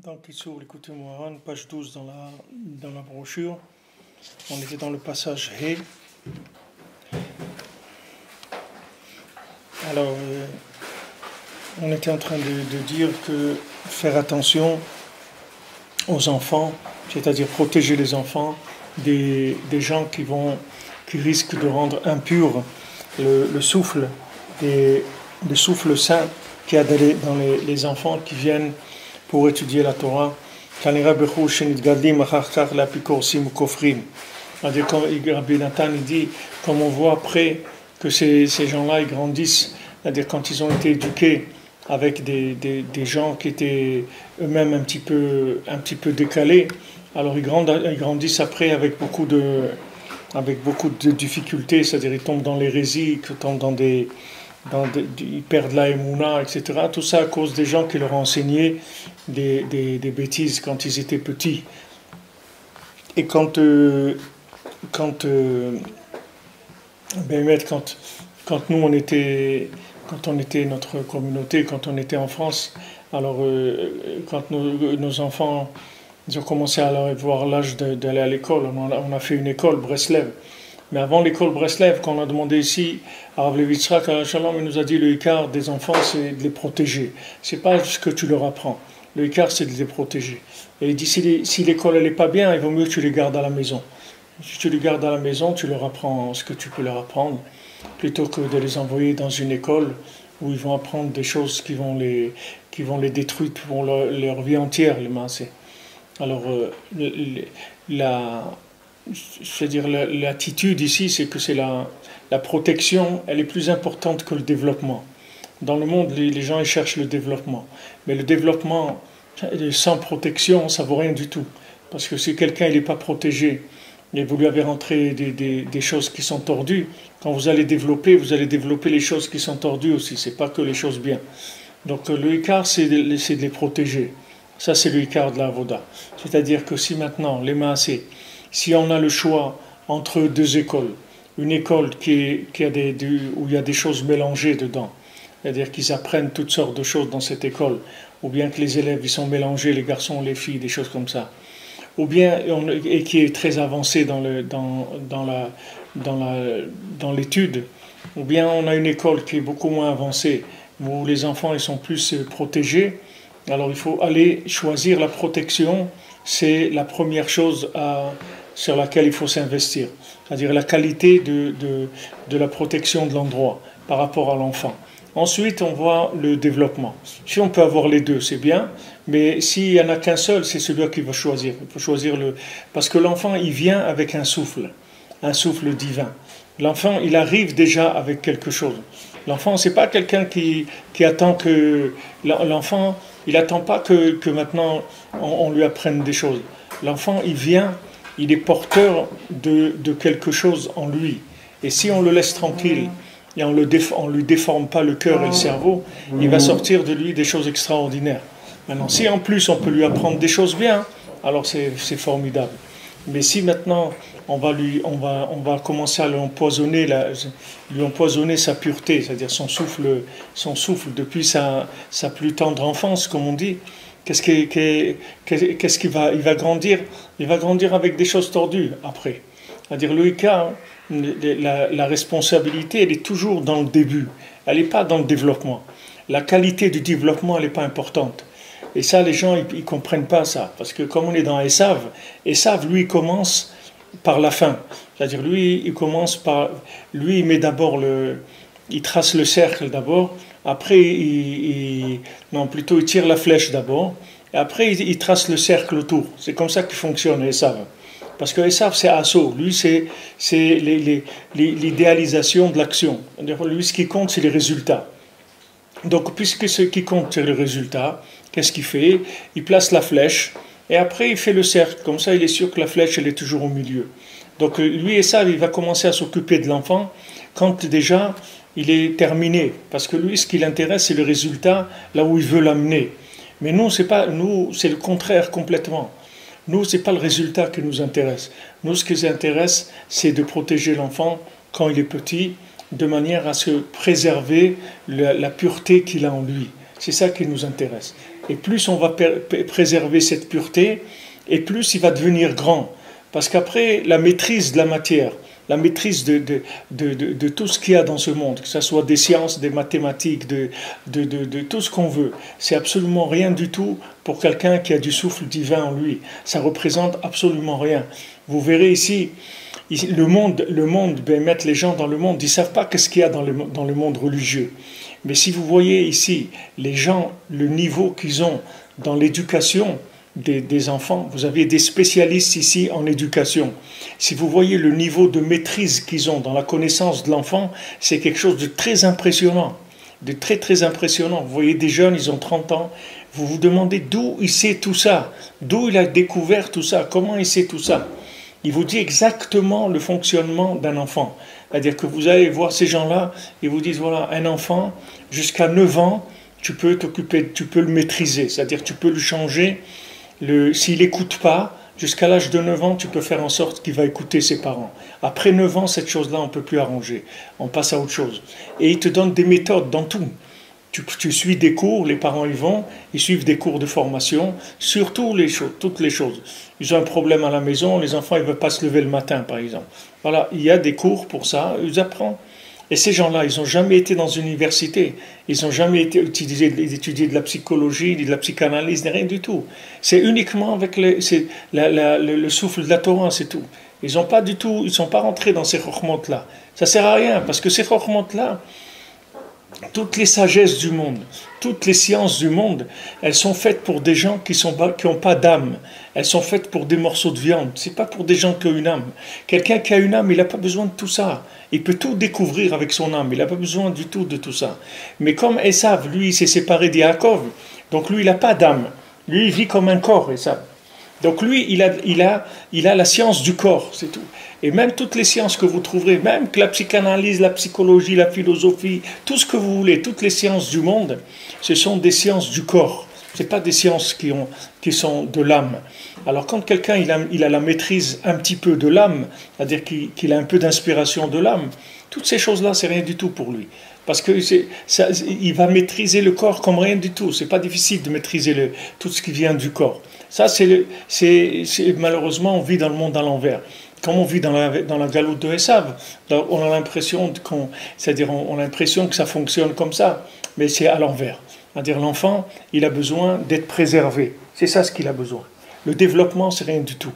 Dans Kitsour, l'écoute Moharan, page 12 dans la brochure. On était dans le passage He. Alors, on était en train de dire que faire attention aux enfants, c'est-à-dire protéger les enfants des gens qui risquent de rendre impur le souffle, le souffle saint qu'il y a dans les enfants qui viennent pour étudier la Torah. C'est-à-dire, comme Rabbi Nathan dit, comme on voit après que ces gens-là ils grandissent, c'est-à-dire quand ils ont été éduqués avec des gens qui étaient eux-mêmes un petit peu décalés, alors ils grandissent après avec beaucoup de difficultés, c'est-à-dire ils tombent dans l'hérésie, ils tombent ils perdent la émouna, etc. Tout ça à cause des gens qui leur ont enseigné des bêtises quand ils étaient petits. Et quand nous on était notre communauté, quand on était en France, alors quand nos enfants ils ont commencé à avoir l'âge d'aller à l'école, on a fait une école Breslev. Mais avant l'école Breslev, quand on a demandé ici à Rav Levi Yitzhak, il nous a dit le Ikar des enfants, c'est de les protéger. C'est pas ce que tu leur apprends. Le Ikar, c'est de les protéger. Et il dit si l'école elle est pas bien, il vaut mieux que tu les gardes à la maison. Si tu les gardes à la maison, tu leur apprends ce que tu peux leur apprendre, plutôt que de les envoyer dans une école où ils vont apprendre des choses qui vont les détruire pour leur vie entière, les massés. Alors, l'attitude ici, c'est que c'est la protection, elle est plus importante que le développement. Dans le monde, les gens ils cherchent le développement. Mais le développement sans protection, ça vaut rien du tout. Parce que si quelqu'un n'est pas protégé, et vous lui avez rentré des choses qui sont tordues, quand vous allez développer les choses qui sont tordues aussi, c'est pas que les choses bien. Donc le Ikar, c'est de les protéger. Ça, c'est le Ikar de la Avoda. C'est-à-dire que si maintenant, les Maasé, si on a le choix entre deux écoles, une école où il y a des choses mélangées dedans, c'est-à-dire qu'ils apprennent toutes sortes de choses dans cette école, ou bien que les élèves ils sont mélangés, les garçons, les filles, des choses comme ça, ou bien et qui est très avancé dans l'étude, ou bien on a une école qui est beaucoup moins avancée, où les enfants ils sont plus protégés. Alors il faut aller choisir la protection, c'est la première chose sur laquelle il faut s'investir, c'est-à-dire la qualité de la protection de l'endroit par rapport à l'enfant. Ensuite, on voit le développement. Si on peut avoir les deux, c'est bien, mais s'il n'y en a qu'un seul, c'est celui qui va choisir. Il faut choisir parce que l'enfant, il vient avec un souffle divin. L'enfant, il arrive déjà avec quelque chose. L'enfant, c'est pas quelqu'un qui attend que... L'enfant, il n'attend pas que maintenant on lui apprenne des choses. L'enfant, il vient, il est porteur de quelque chose en lui. Et si on le laisse tranquille et on lui déforme pas le cœur et le cerveau, il va sortir de lui des choses extraordinaires. Maintenant, si en plus on peut lui apprendre des choses bien, alors c'est formidable. Mais si maintenant on va commencer à lui empoisonner sa pureté, c'est-à-dire son souffle depuis sa plus tendre enfance, comme on dit, il va grandir? Il va grandir avec des choses tordues après. C'est-à-dire le Ikar, la responsabilité, elle est toujours dans le début, elle n'est pas dans le développement. La qualité du développement, elle n'est pas importante. Et ça, les gens, ils comprennent pas ça. Parce que comme on est dans Esav, lui, il commence par la fin. C'est-à-dire, lui, il met d'abord il trace le cercle d'abord, après, il tire la flèche d'abord, et après, il trace le cercle autour. C'est comme ça qu'il fonctionne, Esav. Parce que Esav, c'est assaut. Lui, c'est l'idéalisation de l'action. Lui, ce qui compte, c'est les résultats. Donc, puisque ce qui compte, c'est le résultat, qu'est-ce qu'il fait? Il place la flèche, et après, il fait le cercle. Comme ça, il est sûr que la flèche, elle est toujours au milieu. Donc, lui, Esav, il va commencer à s'occuper de l'enfant quand déjà, il est terminé. Parce que lui, ce qui l'intéresse, c'est le résultat, là où il veut l'amener. Mais nous, c'est le contraire complètement. Nous, ce n'est pas le résultat qui nous intéresse. Nous, ce qui nous intéresse, c'est de protéger l'enfant quand il est petit, de manière à se préserver la pureté qu'il a en lui. C'est ça qui nous intéresse. Et plus on va préserver cette pureté, et plus il va devenir grand. Parce qu'après, la maîtrise de la matière, la maîtrise de tout ce qu'il y a dans ce monde, que ce soit des sciences, des mathématiques, de tout ce qu'on veut, c'est absolument rien du tout pour quelqu'un qui a du souffle divin en lui. Ça représente absolument rien. Vous verrez ici, le monde, ben, mettre les gens dans le monde, ils ne savent pas ce qu'il y a dans le monde religieux. Mais si vous voyez ici, les gens, le niveau qu'ils ont dans l'éducation des enfants, vous avez des spécialistes ici en éducation. Si vous voyez le niveau de maîtrise qu'ils ont dans la connaissance de l'enfant, c'est quelque chose de très impressionnant. De très très impressionnant. Vous voyez des jeunes, ils ont 30 ans, vous vous demandez d'où il sait tout ça, d'où il a découvert tout ça, comment il sait tout ça. Il vous dit exactement le fonctionnement d'un enfant. C'est-à-dire que vous allez voir ces gens-là, ils vous disent, voilà, un enfant, jusqu'à 9 ans, tu peux t'occuper, tu peux le maîtriser. C'est-à-dire tu peux le changer. S'il n'écoute pas, jusqu'à l'âge de 9 ans, tu peux faire en sorte qu'il va écouter ses parents. Après 9 ans, cette chose-là, on ne peut plus arranger. On passe à autre chose. Et il te donne des méthodes dans tout. Tu suis des cours, les parents y vont, ils suivent des cours de formation sur toutes les choses. Ils ont un problème à la maison, les enfants ils ne veulent pas se lever le matin par exemple. Voilà, il y a des cours pour ça, ils apprennent. Et ces gens-là, ils n'ont jamais été dans une université, ils n'ont jamais étudié de la psychologie, de la psychanalyse, rien du tout. C'est uniquement avec le souffle de la Torah, c'est tout. Ils n'ont pas du tout, ils ne sont pas rentrés dans ces chokhmot-là. Ça ne sert à rien, parce que ces chokhmot-là, toutes les sagesses du monde, toutes les sciences du monde, elles sont faites pour des gens qui n'ont pas d'âme. Elles sont faites pour des morceaux de viande. Ce n'est pas pour des gens qui ont une âme. Quelqu'un qui a une âme, il n'a pas besoin de tout ça. Il peut tout découvrir avec son âme. Il n'a pas besoin du tout de tout ça. Mais comme Esav, lui, il s'est séparé d'Yaakov, donc lui, il n'a pas d'âme. Lui, il vit comme un corps, Esav. Donc lui, il a la science du corps, c'est tout. Et même toutes les sciences que vous trouverez, même que la psychanalyse, la psychologie, la philosophie, tout ce que vous voulez, toutes les sciences du monde, ce sont des sciences du corps. Ce n'est pas des sciences qui sont de l'âme. Alors quand quelqu'un il a la maîtrise un petit peu de l'âme, c'est-à-dire qu'il a un peu d'inspiration de l'âme, toutes ces choses-là, c'est rien du tout pour lui. Parce qu'il va maîtriser le corps comme rien du tout. Ce n'est pas difficile de maîtriser tout ce qui vient du corps. Ça, malheureusement, on vit dans le monde à l'envers. Comme on vit dans la galoute de Esav, on a l'impression on a l'impression que ça fonctionne comme ça, mais c'est à l'envers. C'est-à-dire l'enfant, il a besoin d'être préservé. C'est ça ce qu'il a besoin. Le développement, c'est rien du tout.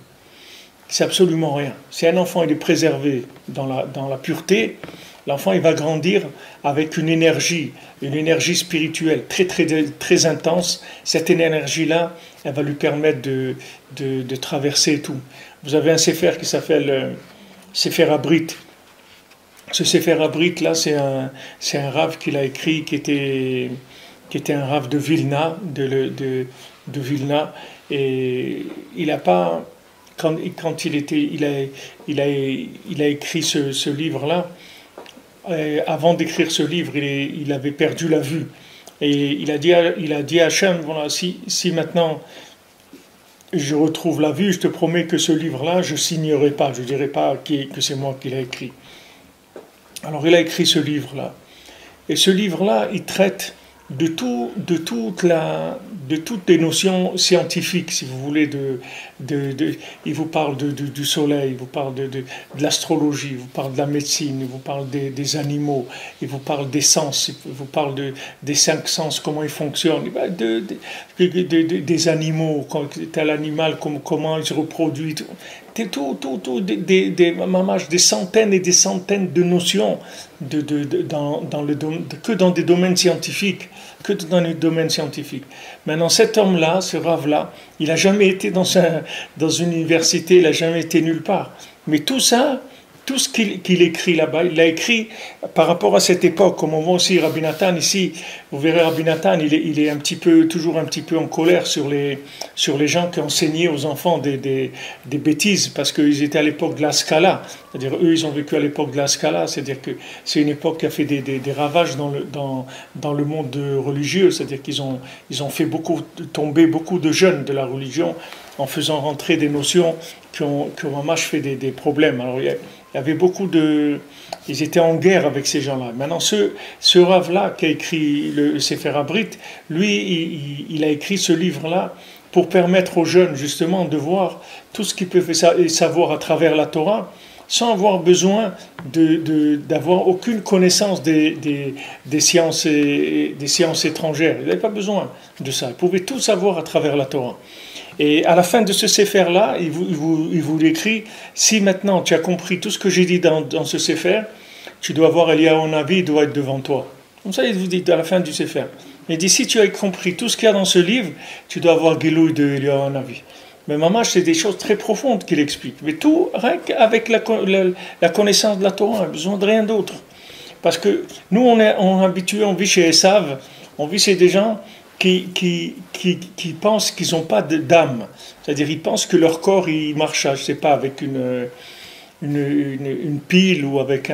C'est absolument rien. Si un enfant il est préservé dans la pureté, l'enfant il va grandir avec une énergie spirituelle très très très intense. Cette énergie-là, elle va lui permettre de traverser tout. Vous avez un sefer qui s'appelle Sefer Abrit. Ce Sefer Abrit là, c'est un rav qu'il a écrit qui était un rav de Vilna, de Vilna, et il a pas quand il a écrit ce livre-là. Avant d'écrire ce livre, il avait perdu la vue. Et il a dit à Hachem, voilà, si maintenant je retrouve la vue, je te promets que ce livre-là, je ne signerai pas, je ne dirai pas que c'est moi qui l'ai écrit. Alors il a écrit ce livre-là. Et ce livre-là, il traite de toutes les notions scientifiques, si vous voulez, il vous parle du soleil, il vous parle de l'astrologie, il vous parle de la médecine, il vous parle des animaux, il vous parle des sens, il vous parle des 5 sens, comment ils fonctionnent, des animaux, tel animal, comment il se reproduit, des centaines et des centaines de notions que dans des domaines scientifiques. Maintenant, cet homme-là, ce rave-là, il n'a jamais été dans une université, il n'a jamais été nulle part. Mais tout ça, tout ce qu'il écrit là-bas, il l'a écrit par rapport à cette époque. Comme on voit aussi Rabbi Nathan ici, vous verrez Rabbi Nathan, il est toujours un petit peu en colère sur les gens qui enseignaient aux enfants des bêtises, parce qu'ils étaient à l'époque de la Scala. C'est-à-dire, eux, ils ont vécu à l'époque de la Scala, c'est-à-dire que c'est une époque qui a fait des ravages dans le monde religieux, c'est-à-dire qu'ils ont fait tomber beaucoup de jeunes de la religion en faisant rentrer des notions qui ont fait des problèmes. Alors, Il y avait beaucoup de... Ils étaient en guerre avec ces gens-là. Maintenant, ce Rav-là qui a écrit le Sefer Abrit, lui, il a écrit ce livre-là pour permettre aux jeunes, justement, de voir tout ce qu'ils peuvent savoir à travers la Torah, sans avoir besoin d'avoir aucune connaissance des sciences étrangères. Ils n'avaient pas besoin de ça. Ils pouvaient tout savoir à travers la Torah. Et à la fin de ce Sefer-là, il vous écrit, si maintenant tu as compris tout ce que j'ai dit dans ce Sefer, tu dois voir Eliyahu Navi, il doit être devant toi. Comme ça, il vous dit à la fin du Sefer. Il dit, si tu as compris tout ce qu'il y a dans ce livre, tu dois avoir Gilouï de Eliyahu Navi. Mais Mamash, c'est des choses très profondes qu'il explique. Mais tout, rien qu'avec la connaissance de la Torah, on n'a besoin de rien d'autre. Parce que nous, on est habitués, on vit chez Esav, on vit chez des gens qui pensent qu'ils n'ont pas d'âme. C'est-à-dire, ils pensent que leur corps, il marche, je ne sais pas, avec une pile ou avec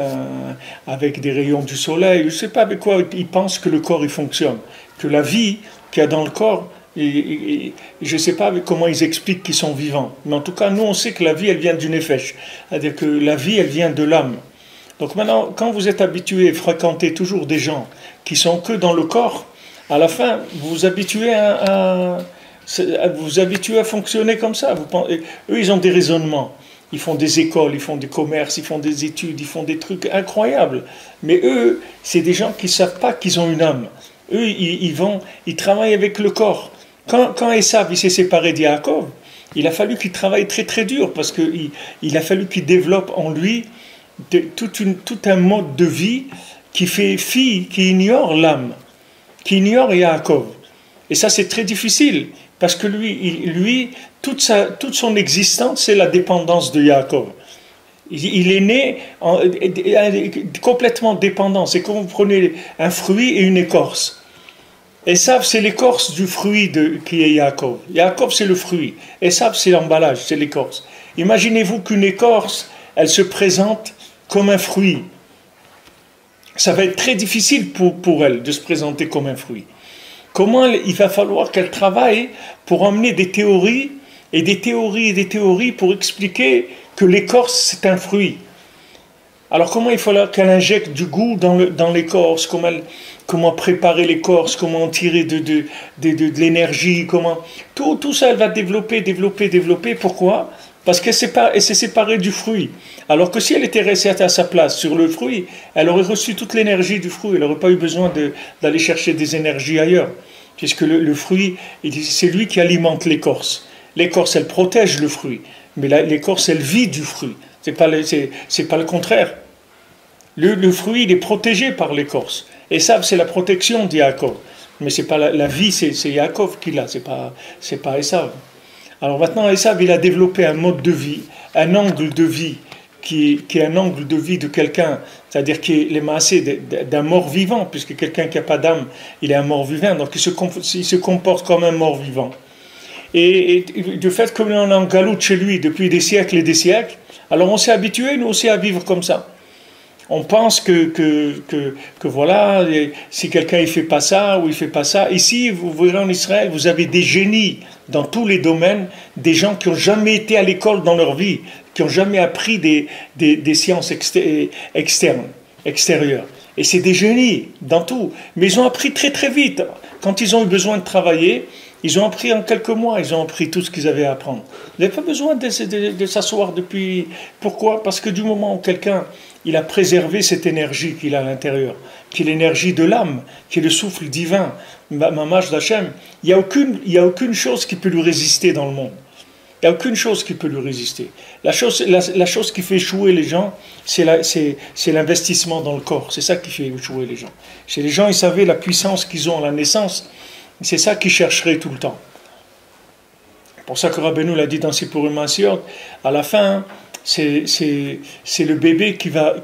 des rayons du soleil. Je ne sais pas avec quoi ils pensent que le corps, il fonctionne. Que la vie qu'il y a dans le corps, et je ne sais pas comment ils expliquent qu'ils sont vivants. Mais en tout cas, nous, on sait que la vie, elle vient du nefesh. C'est-à-dire que la vie, elle vient de l'âme. Donc maintenant, quand vous êtes habitué à fréquenter toujours des gens qui sont que dans le corps, à la fin, vous vous habituez à fonctionner comme ça. Eux, ils ont des raisonnements. Ils font des écoles, ils font des commerces, ils font des études, ils font des trucs incroyables. Mais eux, c'est des gens qui ne savent pas qu'ils ont une âme. Eux, ils travaillent avec le corps. Quand Esav s'est séparé d'Yaakov, il a fallu qu'il travaille très très dur parce qu'il a fallu qu'il développe en lui tout un mode de vie qui fait fi, qui ignore l'âme, qui ignore Yaakov. Et ça, c'est très difficile parce que lui toute son existence, c'est la dépendance de Yaakov. Il est né complètement dépendant. C'est comme vous prenez un fruit et une écorce. Esav, c'est l'écorce du fruit qui est Yaakov. Yaakov, c'est le fruit. Esav, c'est l'emballage, c'est l'écorce. Imaginez-vous qu'une écorce, elle se présente comme un fruit. Ça va être très difficile pour elle de se présenter comme un fruit. Comment il va falloir qu'elle travaille pour emmener des théories et des théories et des théories pour expliquer que l'écorce, c'est un fruit. Alors comment il faut qu'elle injecte du goût dans l'écorce, comment préparer l'écorce, comment tirer de l'énergie, tout ça elle va développer. Pourquoi? Parce qu'elle s'est séparée du fruit. Alors que si elle était restée à sa place sur le fruit, elle aurait reçu toute l'énergie du fruit, elle n'aurait pas eu besoin d'aller chercher des énergies ailleurs. Puisque le fruit, c'est lui qui alimente l'écorce. L'écorce, elle protège le fruit, mais l'écorce, elle vit du fruit. C'est pas le contraire. Le fruit, il est protégé par l'écorce. Et ça, c'est la protection d'Yaakov. Mais c'est pas la vie, c'est Yaakov qui l'a, c'est pas Esav. Alors maintenant, Esav, il a développé un mode de vie, un angle de vie, qui est un angle de vie de quelqu'un, c'est-à-dire qui est les massés d'un mort vivant, puisque quelqu'un qui n'a pas d'âme, il est un mort vivant, donc il se comporte comme un mort vivant. Et du fait qu'on est en galoute chez lui depuis des siècles et des siècles, alors on s'est habitué, nous aussi, à vivre comme ça. On pense que voilà, si quelqu'un ne fait pas ça ou il ne fait pas ça. Ici, vous verrez en Israël, vous avez des génies dans tous les domaines, des gens qui n'ont jamais été à l'école dans leur vie, qui n'ont jamais appris des sciences extérieures. Et c'est des génies dans tout. Mais ils ont appris très très vite. Quand ils ont eu besoin de travailler, ils ont appris en quelques mois, ils ont appris tout ce qu'ils avaient à apprendre. Vous n'avez pas besoin de s'asseoir depuis... Pourquoi? Parce que du moment où quelqu'un il a préservé cette énergie qu'il a à l'intérieur, qui est l'énergie de l'âme, qui est le souffle divin, Mamash d'Hachem, il n'y a aucune chose qui peut lui résister dans le monde. Il n'y a aucune chose qui peut lui résister. La chose qui fait échouer les gens, c'est l'investissement dans le corps. C'est ça qui fait échouer les gens. Chez les gens, ils savaient la puissance qu'ils ont à la naissance. C'est ça qu'ils chercheraient tout le temps. C'est pour ça que Rabbeinu l'a dit dans Sipurim Ma'asiyot, à la fin, c'est le bébé qui va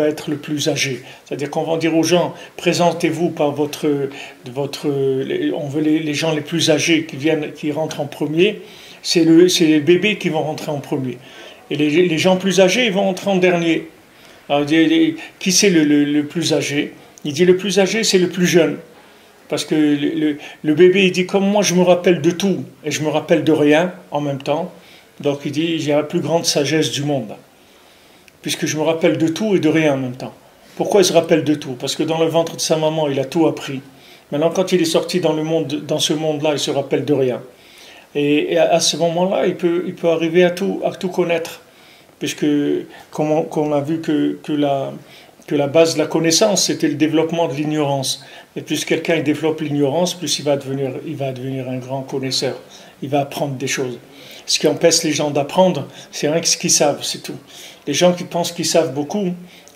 être le plus âgé. C'est-à-dire qu'on va dire aux gens, présentez-vous par on veut les gens les plus âgés qui rentrent en premier. C'est les bébés qui vont rentrer en premier. Et les gens plus âgés, ils vont rentrer en dernier. Alors, qui c'est le plus âgé? Il dit le plus âgé, c'est le plus jeune. Parce que le bébé, il dit, comme moi, je me rappelle de tout, et je me rappelle de rien en même temps. Donc, il dit, j'ai la plus grande sagesse du monde. puisque je me rappelle de tout et de rien en même temps. Pourquoi il se rappelle de tout? Parce que dans le ventre de sa maman, il a tout appris. Maintenant, quand il est sorti dans le monde, dans ce monde-là, il se rappelle de rien. Et à ce moment-là, il peut arriver à tout connaître, puisque comme on a vu que la base de la connaissance, c'était le développement de l'ignorance. Et plus quelqu'un développe l'ignorance, plus il va devenir un grand connaisseur. Il va apprendre des choses. Ce qui empêche les gens d'apprendre, c'est rien que ce qu'ils savent, c'est tout. Les gens qui pensent qu'ils savent beaucoup,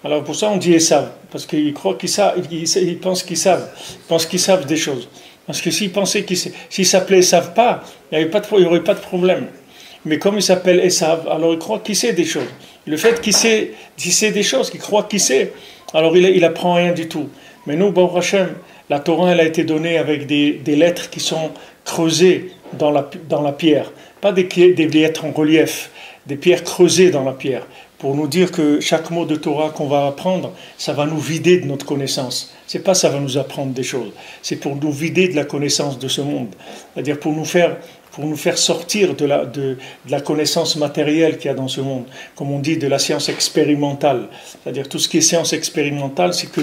alors pour ça on dit ils savent, parce qu'ils croient qu'ils savent, ils pensent qu'ils savent, des choses. Parce que s'ils pensaient s'ils s'appelaient savent pas, il n'y aurait pas de problème. Mais comme il s'appelle Esav, alors il croit qu'il sait des choses. Le fait qu'il sait des choses, qu'il croit qu'il sait, alors il apprend rien du tout. Mais nous, Baruch Hashem, la Torah, elle a été donnée avec des lettres qui sont creusées dans la pierre. Pas des lettres en relief, des pierres creusées dans la pierre. Pour nous dire que chaque mot de Torah qu'on va apprendre, ça va nous vider de notre connaissance. C'est pas ça va nous apprendre des choses. C'est pour nous vider de la connaissance de ce monde. C'est-à-dire pour nous faire sortir de la connaissance matérielle qu'il y a dans ce monde. Comme on dit, de la science expérimentale. C'est-à-dire tout ce qui est science expérimentale, c'est que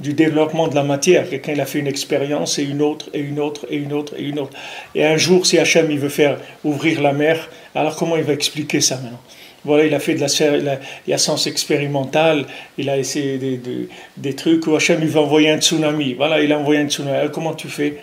du développement de la matière. Quelqu'un il a fait une expérience et une autre, et une autre, et une autre, et une autre. Et un jour, si Hachem il veut faire ouvrir la mer, alors comment il va expliquer ça maintenant? Voilà, il a fait de la science expérimentale, il a essayé des trucs où Hachem il va envoyer un tsunami. Voilà, il a envoyé un tsunami. Alors, comment tu fais?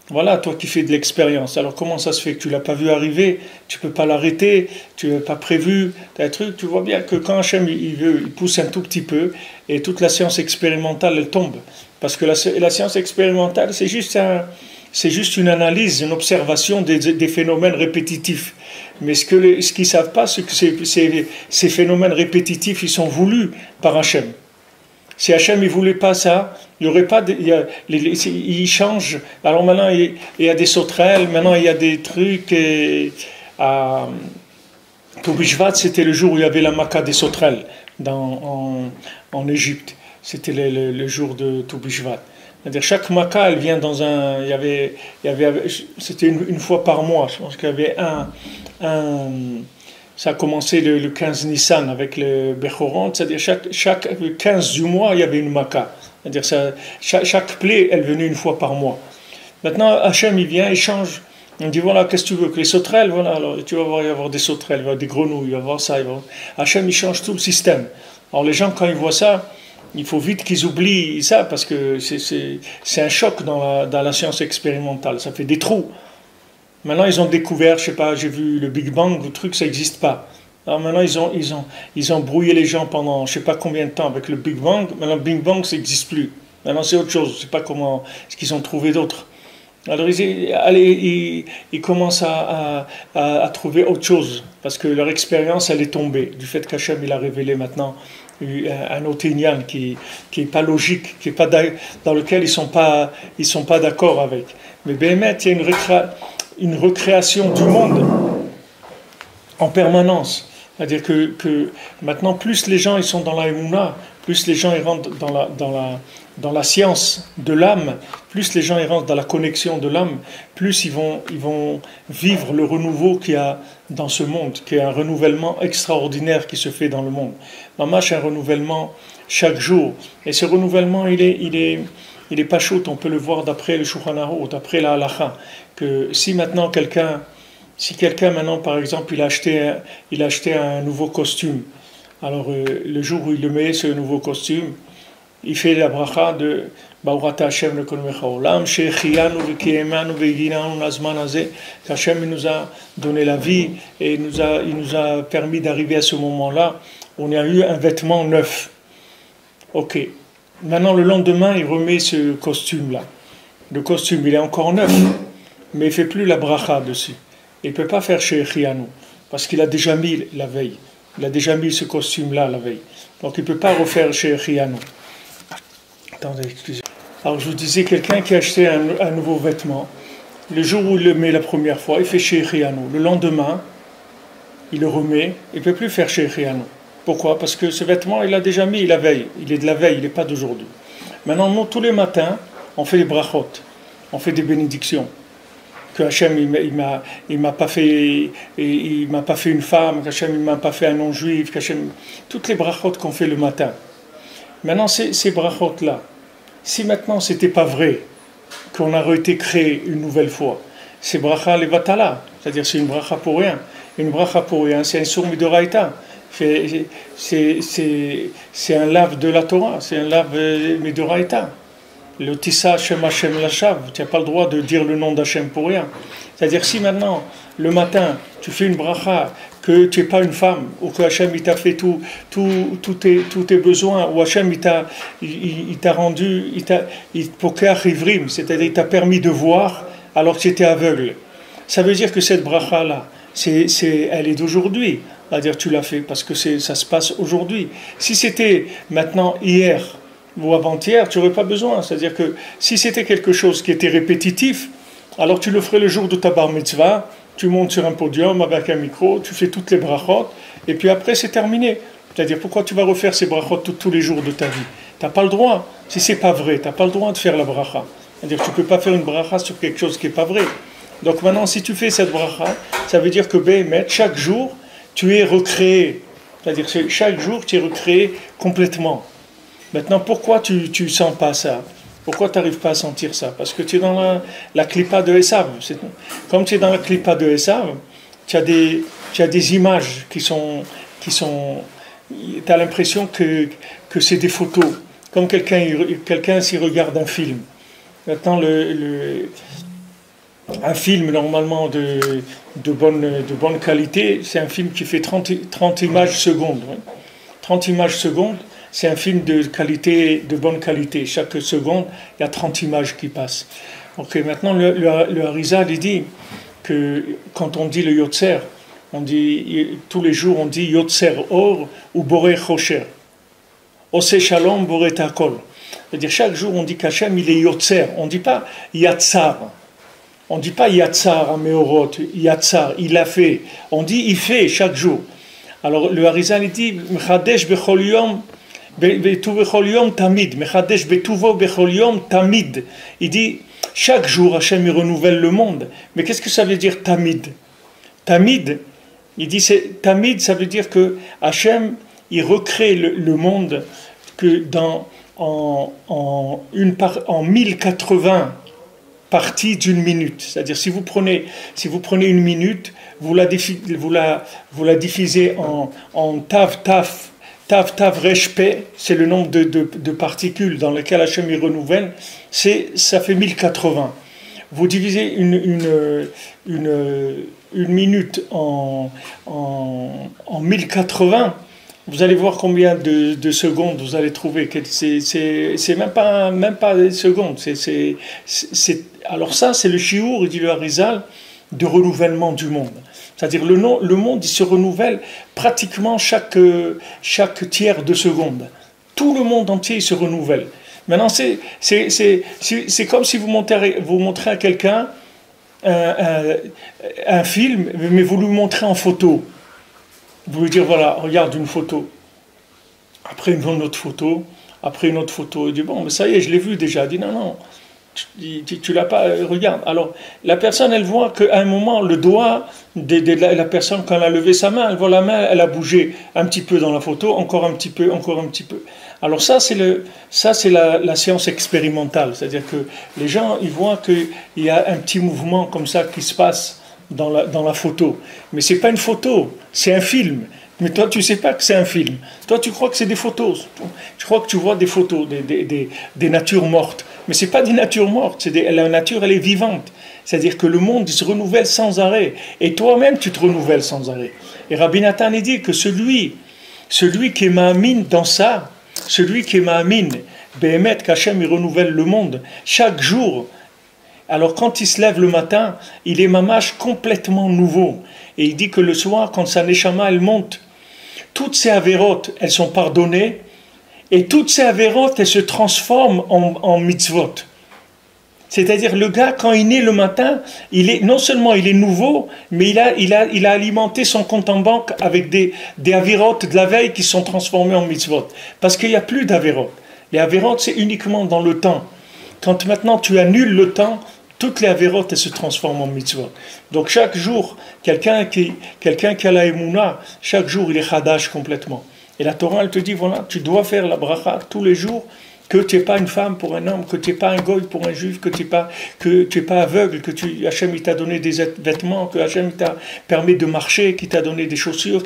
Voilà, toi qui fais de l'expérience. Alors comment ça se fait que tu ne l'as pas vu arriver? Tu ne peux pas l'arrêter, tu n'as pas prévu un truc. Tu vois bien que quand Hachem il pousse un tout petit peu et toute la science expérimentale elle tombe. Parce que la science expérimentale c'est juste une analyse, une observation des phénomènes répétitifs. Mais ce qu'ils ne savent pas, c'est que ces phénomènes répétitifs, ils sont voulus par Hachem. Si Hachem ne voulait pas ça, il n'y aurait pas... il change. Alors maintenant, il y a des sauterelles, maintenant il y a des trucs... à Toubishvat, c'était le jour où il y avait la Maca des sauterelles en Égypte. C'était le jour de Toubishvat. C'est-à-dire chaque Maca, elle vient dans un... c'était une fois par mois. Je pense qu'il y avait ça a commencé le 15 Nissan avec le Bechoron, c'est-à-dire chaque 15 du mois, il y avait une Maca. C'est-à-dire chaque plaie, elle venait une fois par mois. Maintenant, Hachem, il vient, il change. On dit, voilà, qu'est-ce que tu veux? Que les sauterelles, voilà, alors tu vas voir, il va y avoir des sauterelles, il va y avoir des grenouilles, il va y avoir ça. Hachem, il change tout le système. Alors les gens, quand ils voient ça, il faut vite qu'ils oublient ça, parce que c'est un choc dans la science expérimentale. Ça fait des trous. Maintenant, ils ont découvert, je sais pas, j'ai vu le Big Bang, le truc, ça n'existe pas. Alors maintenant, ils ont brouillé les gens pendant je sais pas combien de temps avec le Big Bang. Maintenant, le Big Bang, ça n'existe plus. Maintenant, c'est autre chose. Je sais pas ce qu'ils ont trouvé d'autre. Alors, ils commencent à trouver autre chose, parce que leur expérience, elle est tombée, du fait qu'Hachem, il a révélé maintenant un autre Inyan qui est pas logique, qui est pas dans lequel ils sont pas d'accord avec. Mais Béhémet, il y a une recréation du monde en permanence. C'est-à-dire que maintenant, plus les gens ils sont dans la Emouna, plus les gens ils rentrent dans la science de l'âme, plus les gens ils rentrent dans la connexion de l'âme, plus ils vont vivre le renouveau qu'il y a dans ce monde, qui est un renouvellement extraordinaire qui se fait dans le monde. Mamash, un renouvellement chaque jour. Et ce renouvellement, il est pas chaud, on peut le voir d'après le Shulchan Aruch, d'après la Halacha, que si quelqu'un maintenant, par exemple, il a acheté un nouveau costume, alors le jour où il le met, ce nouveau costume, il fait la bracha de Baruch Hashem lekonecha olam, shechianu v'kiyemanu v'yinanu nazman hazeh, qu'Hachem nous a donné la vie et il nous a permis d'arriver à ce moment-là. On a eu un vêtement neuf. Ok. Maintenant, le lendemain, il remet ce costume-là. Le costume, il est encore neuf, mais il ne fait plus la bracha dessus. Il ne peut pas faire shechianu, parce qu'il a déjà mis la veille. Il a déjà mis ce costume-là la veille. Donc, il ne peut pas refaire shechianu. Attendez, excusez-moi. Alors, je vous disais, quelqu'un qui a acheté un nouveau vêtement, le jour où il le met la première fois, il fait shechianu. Le lendemain, il le remet, il ne peut plus faire shechianu. Pourquoi? Parce que ce vêtement, il l'a déjà mis la veille. Il est de la veille, il n'est pas d'aujourd'hui. Maintenant, nous, tous les matins, on fait des brachot, on fait des bénédictions. que Hachem il m'a pas fait, il m'a pas fait une femme, qu'Hachem il m'a pas fait un non-juif, qu'Hachem, toutes les brachot qu'on fait le matin. Maintenant, ces brachot-là, si maintenant c'était pas vrai, qu'on a été créé une nouvelle fois, c'est bracha levatala, c'est-à-dire c'est une bracha pour rien. Une bracha pour rien, c'est un sourd midoraita. C'est un lave de la Torah, c'est un lave midoraita. Le tissa Hashem Hashem Lachav, tu n'as pas le droit de dire le nom d'Hachem pour rien. C'est-à-dire si maintenant, le matin, tu fais une bracha, que tu n'es pas une femme, ou que Hachem il t'a fait tous tes besoins, ou Hachem il t'a rendu, c'est-à-dire il t'a permis de voir alors que tu étais aveugle. Ça veut dire que cette bracha-là, elle est d'aujourd'hui. C'est-à-dire tu l'as fait parce que ça se passe aujourd'hui. Si c'était maintenant hier ou avant-hier, tu n'aurais pas besoin. C'est-à-dire que si c'était quelque chose qui était répétitif, alors tu le ferais le jour de ta bar mitzvah, tu montes sur un podium avec un micro, tu fais toutes les brachot, et puis après c'est terminé. C'est-à-dire pourquoi tu vas refaire ces brachot tous les jours de ta vie? Tu n'as pas le droit. Si c'est pas vrai, tu n'as pas le droit de faire la bracha. C'est-à-dire tu ne peux pas faire une bracha sur quelque chose qui n'est pas vrai. Donc maintenant, si tu fais cette bracha, ça veut dire que chaque jour, tu es recréé. C'est-à-dire que chaque jour, tu es recréé complètement. Maintenant, pourquoi tu ne sens pas ça? Pourquoi tu n'arrives pas à sentir ça? Parce que tu es dans la clipa de Esav. Comme tu es dans la clipa de Esav, tu as des images qui sont tu as l'impression que c'est des photos. Comme quelqu'un s'y regarde un film. Maintenant, un film normalement de bonne qualité, c'est un film qui fait 30 images secondes. 30 images secondes, c'est un film de bonne qualité. Chaque seconde, il y a 30 images qui passent. Ok, maintenant le Harizal, il dit que quand on dit le Yotzer, tous les jours on dit Yotzer Or ou Boré Chosher. Ose Shalom Boré Takol. C'est-à-dire chaque jour on dit qu'Hachem il est Yotzer, on ne dit pas Yatzar. On ne dit pas Yatzar à Meorot, Yatzar, il a fait. On dit il fait chaque jour. Alors le Harizal il dit Mechadesh bechol yom bechol yom tamid. Mechadesh betuvo bechol yom tamid. Il dit chaque jour Hachem il renouvelle le monde. Mais qu'est-ce que ça veut dire tamid? Tamid, il dit tamid, ça veut dire que Hachem il recrée le monde que en 1080 partie d'une minute. C'est-à-dire si vous prenez une minute, vous la divisez en tav reshpe, c'est le nombre de particules dans lesquelles Hachem y renouvelle, ça fait 1080. Vous divisez une minute en 1080, vous allez voir combien de secondes vous allez trouver. C'est même pas des secondes. Alors ça, c'est le shiur, dit le Harizal, de renouvellement du monde. C'est-à-dire le monde, il se renouvelle pratiquement chaque tiers de seconde. Tout le monde entier, il se renouvelle. Maintenant, c'est comme si vous montrez à quelqu'un un film, mais vous lui montrez en photo. Vous lui dire, voilà, regarde une photo. Après une autre photo. Après une autre photo. Il dit, bon, mais ça y est, je l'ai vu déjà. Il dit, non, tu l'as pas, regarde. Alors, la personne, elle voit qu'à un moment, le doigt de la personne, quand elle a levé sa main, elle voit la main, elle a bougé un petit peu dans la photo, encore un petit peu, encore un petit peu. Alors ça, c'est la science expérimentale. C'est-à-dire que les gens, ils voient qu'il y a un petit mouvement comme ça qui se passe dans la photo. Mais ce n'est pas une photo, c'est un film. Mais toi, tu ne sais pas que c'est un film. Toi, tu crois que c'est des photos. Tu crois que tu vois des photos, des natures mortes. Mais ce n'est pas des natures mortes. La nature, elle est vivante. C'est-à-dire que le monde, il se renouvelle sans arrêt. Et toi-même, tu te renouvelles sans arrêt. Et Rabbi Nathan, il dit que celui qui est ma'amine dans ça, celui qui est ma'amine, Behemet, qu'Hachem, il renouvelle le monde chaque jour. Alors quand il se lève le matin, il est mamash complètement nouveau. Et il dit que le soir, quand sa neshama, elle monte, toutes ces avérotes, elles sont pardonnées. Et toutes ces avérotes, elles se transforment en mitzvot. C'est-à-dire le gars, quand il naît le matin, non seulement il est nouveau, mais il a alimenté son compte en banque avec des avérotes de la veille qui sont transformées en mitzvot. Parce qu'il n'y a plus d'avérotes. Les avérotes, c'est uniquement dans le temps. Quand maintenant tu annules le temps, Toutes les avérotes, elles se transforment en mitzvot. Donc chaque jour, quelqu'un qui a la émouna, chaque jour il est chadash complètement. Et la Torah, elle te dit, voilà, tu dois faire la bracha tous les jours, que tu n'es pas une femme pour un homme, que tu n'es pas un goy pour un juif, que tu n'es pas aveugle, que Hachem il t'a donné des vêtements, que Hachem t'a permis de marcher, qu'il t'a donné des chaussures.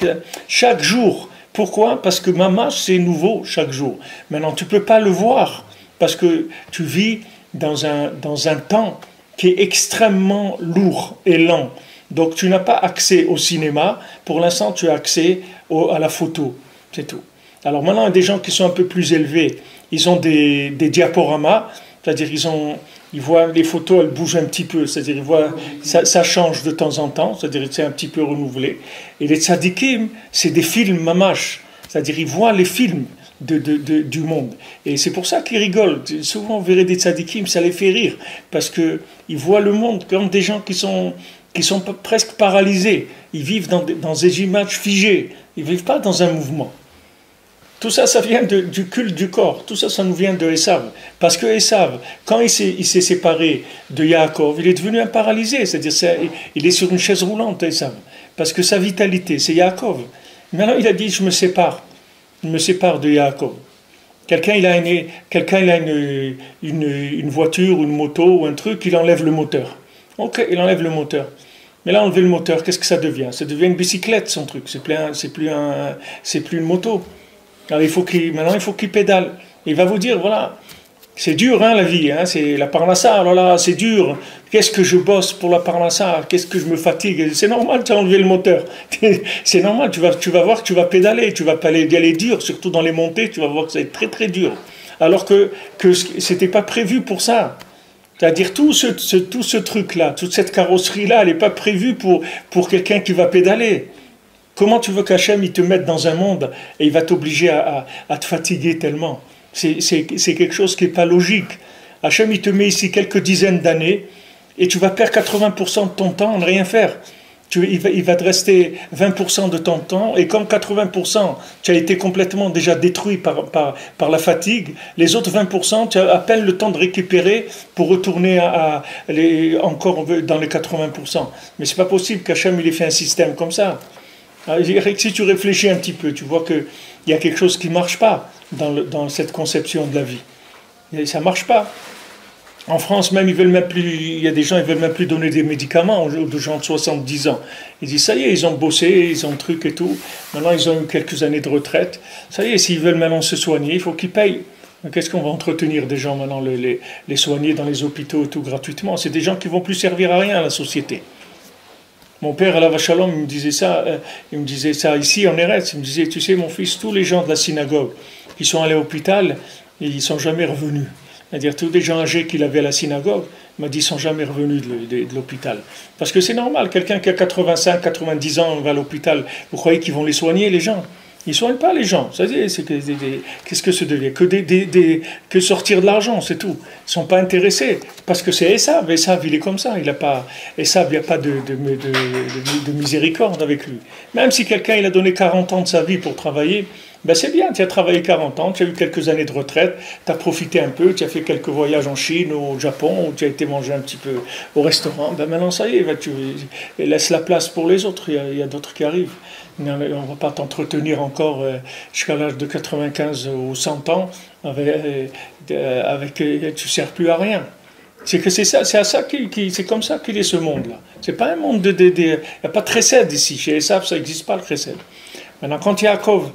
Chaque jour. Pourquoi? Parce que Mamash, c'est nouveau chaque jour. Maintenant, tu ne peux pas le voir, parce que tu vis dans un temps qui est extrêmement lourd et lent. Donc tu n'as pas accès au cinéma, pour l'instant tu as accès à la photo, c'est tout. Alors maintenant, il y a des gens qui sont un peu plus élevés, ils ont des diaporamas, c'est-à-dire ils voient les photos, elles bougent un petit peu, c'est-à-dire ils voient, ça change de temps en temps, c'est-à-dire c'est un petit peu renouvelé. Et les tzadikim, c'est des films mamash, c'est-à-dire ils voient les films du monde. Et c'est pour ça qu'ils rigolent. Souvent, vous verrez des tzadikim, ça les fait rire, parce qu'ils voient le monde comme des gens qui sont presque paralysés. Ils vivent dans des images figées. Ils ne vivent pas dans un mouvement. Tout ça, ça vient du culte du corps. Tout ça, ça nous vient de Esav. Parce que Esav, quand il s'est séparé de Yaakov, il est devenu un paralysé. C'est-à-dire, il est sur une chaise roulante, Esav. Parce que sa vitalité, c'est Yaakov. Maintenant, il a dit, je me sépare de Yaakov. Quelqu'un il a une voiture, une moto ou un truc, il enlève le moteur. Ok, il enlève le moteur. Mais là, enlever le moteur, qu'est-ce que ça devient? Ça devient une bicyclette, son truc. C'est plus une moto. Alors maintenant, il faut qu'il pédale. Il va vous dire, voilà, c'est dur, hein, la vie, hein, c'est la parnassa, oh là là, c'est dur. Qu'est-ce que je bosse pour la parnassa? Qu'est-ce que je me fatigue? C'est normal, tu as enlevé le moteur. C'est normal, tu vas voir que tu vas pédaler, tu vas pas y aller dur, surtout dans les montées, tu vas voir que ça va être très très dur. Alors que c'était pas prévu pour ça. C'est-à-dire tout ce truc-là, toute cette carrosserie-là, elle n'est pas prévue pour quelqu'un qui va pédaler. Comment tu veux qu'Hachem il te mette dans un monde et il va t'obliger à te fatiguer tellement? C'est quelque chose qui n'est pas logique. Hachem il te met ici quelques dizaines d'années et tu vas perdre 80% de ton temps à ne rien faire. Il va te rester 20% de ton temps et comme 80% tu as été complètement déjà détruit par la fatigue, les autres 20% tu as à peine le temps de récupérer pour retourner encore dans les 80%. Mais c'est pas possible qu'Hachem il ait fait un système comme ça. Si tu réfléchis un petit peu, tu vois qu'il y a quelque chose qui ne marche pas dans cette conception de la vie. Et ça ne marche pas. En France, même, il y a des gens qui ne veulent même plus donner des médicaments aux gens de 70 ans. Ils disent, ça y est, ils ont bossé, ils ont truc et tout. Maintenant, ils ont eu quelques années de retraite. Ça y est, s'ils veulent maintenant se soigner, il faut qu'ils payent. Qu'est-ce qu'on va entretenir des gens maintenant, les soigner dans les hôpitaux et tout gratuitement? C'est des gens qui ne vont plus servir à rien à la société. Mon père, Alav Shalom, il me disait ça ici en Eretz. Il me disait, tu sais, mon fils, tous les gens de la synagogue qui sont allés à l'hôpital, ils ne sont jamais revenus. C'est-à-dire, tous les gens âgés qu'il avait à la synagogue, il m'a dit, ils ne sont jamais revenus de l'hôpital. Parce que c'est normal, quelqu'un qui a 85, 90 ans va à l'hôpital, vous croyez qu'ils vont les soigner, les gens? Ils ne soignent pas les gens. Qu'est-ce que ça devient? Que sortir de l'argent, c'est tout. Ils ne sont pas intéressés. Parce que c'est Esav. Esav, il est comme ça. Esav, il n'y a pas de miséricorde avec lui. Même si quelqu'un il a donné 40 ans de sa vie pour travailler, ben c'est bien, tu as travaillé 40 ans, tu as eu quelques années de retraite, tu as profité un peu, tu as fait quelques voyages en Chine, au Japon, où tu as été manger un petit peu au restaurant. Ben maintenant, ça y est, tu laisses la place pour les autres. Il y a d'autres qui arrivent. On ne va pas t'entretenir encore jusqu'à l'âge de 95 ou 100 ans tu ne sers plus à rien. C'est que c'est comme ça qu'il est ce monde-là. C'est pas un monde il n'y a pas de chesed ici. Chez Esav, ça n'existe pas le chesed. Maintenant, quand Yaakov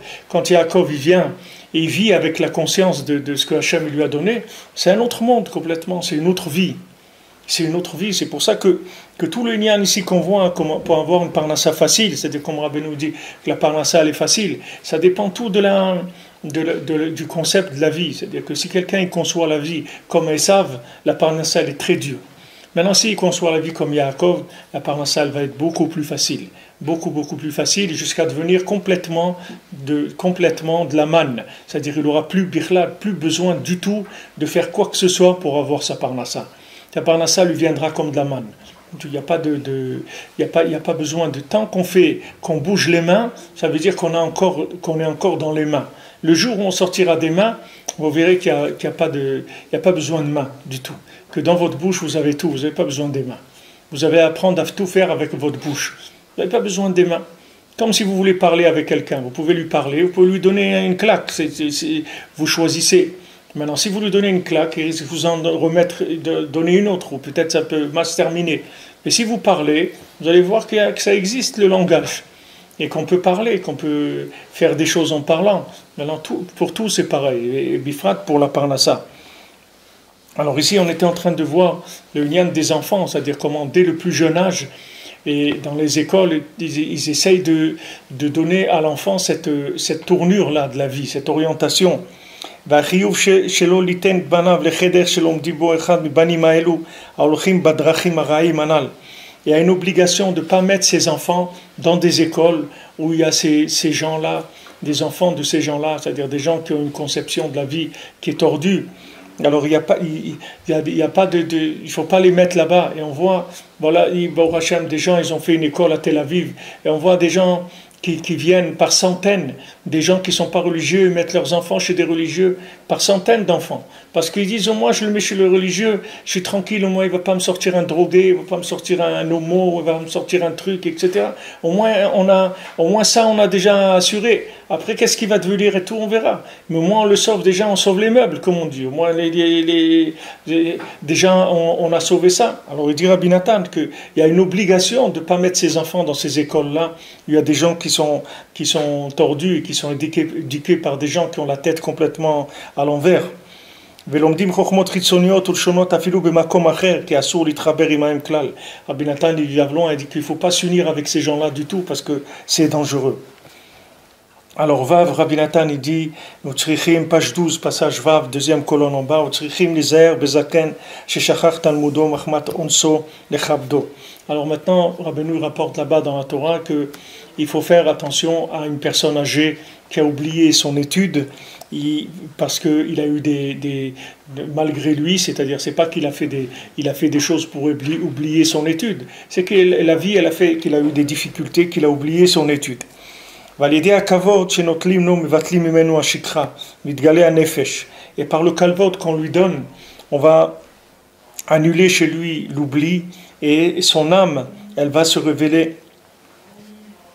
il vient et il vit avec la conscience de ce que Hachem lui a donné, c'est un autre monde complètement, c'est une autre vie. C'est une autre vie, c'est pour ça que tout le lien ici qu'on voit pour avoir une parnassa facile, c'est-à-dire comme Rabbi nous dit que la parnassa elle est facile, ça dépend tout du concept de la vie. C'est-à-dire que si quelqu'un conçoit la vie comme Esav, la parnassa elle est très dure. Maintenant, s'il conçoit la vie comme Yaakov, la parnassa elle va être beaucoup plus facile. Beaucoup plus facile, jusqu'à devenir complètement de la manne. C'est-à-dire qu'il n'aura plus besoin du tout de faire quoi que ce soit pour avoir sa parnassa. Ta parnassa lui viendra comme de la manne. Il n'y a pas il y a pas besoin de temps qu'on bouge les mains, ça veut dire qu'on est encore dans les mains. Le jour où on sortira des mains, vous verrez qu'il n'y a pas besoin de mains du tout. Que dans votre bouche, vous avez tout, vous n'avez pas besoin des mains. Vous avez à apprendre à tout faire avec votre bouche. Vous n'avez pas besoin des mains. Comme si vous voulez parler avec quelqu'un, vous pouvez lui parler, vous pouvez lui donner une claque, vous choisissez. Maintenant, si vous lui donnez une claque, il risque de vous en donner une autre, ou peut-être ça peut mal se terminer. Mais si vous parlez, vous allez voir que ça existe le langage, et qu'on peut parler, qu'on peut faire des choses en parlant. Maintenant, pour tout, c'est pareil, et bifrat pour la parnassa. Alors ici, on était en train de voir le lien des enfants, c'est-à-dire comment, dès le plus jeune âge, et dans les écoles, ils essayent de donner à l'enfant cette tournure-là de la vie, cette orientation. והחיוב שלא ליתן בניו לחדר שלומדים בו אחד מבנים האלו ההולכים בדרכים הרעים הנ"ל. Il y a une obligation de ne pas mettre ses enfants dans des écoles où il y a ces gens-là, des enfants de ces gens-là, c'est-à-dire des gens qui ont une conception de la vie qui est tordue. Alors il faut pas les mettre là-bas. Et on voit, voilà, des gens, ils ont fait une école à Tel Aviv, et on voit des gens qui viennent par centaines, des gens qui ne sont pas religieux, mettent leurs enfants chez des religieux, par centaines d'enfants. Parce qu'ils disent, au moins je le mets chez le religieux, je suis tranquille, au moins il ne va pas me sortir un drogué, il ne va pas me sortir un homo, il va me sortir un truc, etc. Au moins ça on a déjà assuré. Après qu'est-ce qui va devenir et tout, on verra. Mais au moins on le sauve déjà, on sauve les meubles, comme on dit. Au moins déjà on a sauvé ça. Alors il dit Rabbi Nathan qu'il y a une obligation de ne pas mettre ses enfants dans ces écoles-là. Il y a des gens qui sont tordus, qui sont éduqués par des gens qui ont la tête complètement à l'envers. ולומדים חוכמות חיצוניות ולשונות אפילו במקום אחר, כי אסור להתחבר עמהם כלל. Rabbi Nathan il dit qu'il ne faut pas s'unir avec ces gens-là du tout parce que c'est dangereux. Alors Vav, Rabbi Nathan il dit, nous tzrichim, page 12, passage Vav, deuxième colonne en bas, nous tzrichim lizaher bezaken, sheshachach talmudo machmat onso lechabdo. Alors maintenant, Rabbi nous rapporte là-bas dans la Torah qu'il faut faire attention à une personne âgée qui a oublié son étude, parce qu'il a eu malgré lui, c'est-à-dire c'est pas qu'il a fait des choses pour oublier son étude, c'est que la vie elle a fait qu'il a eu des difficultés, qu'il a oublié son étude. Et par le kalvot qu'on lui donne, on va annuler chez lui l'oubli et son âme, elle va se révéler.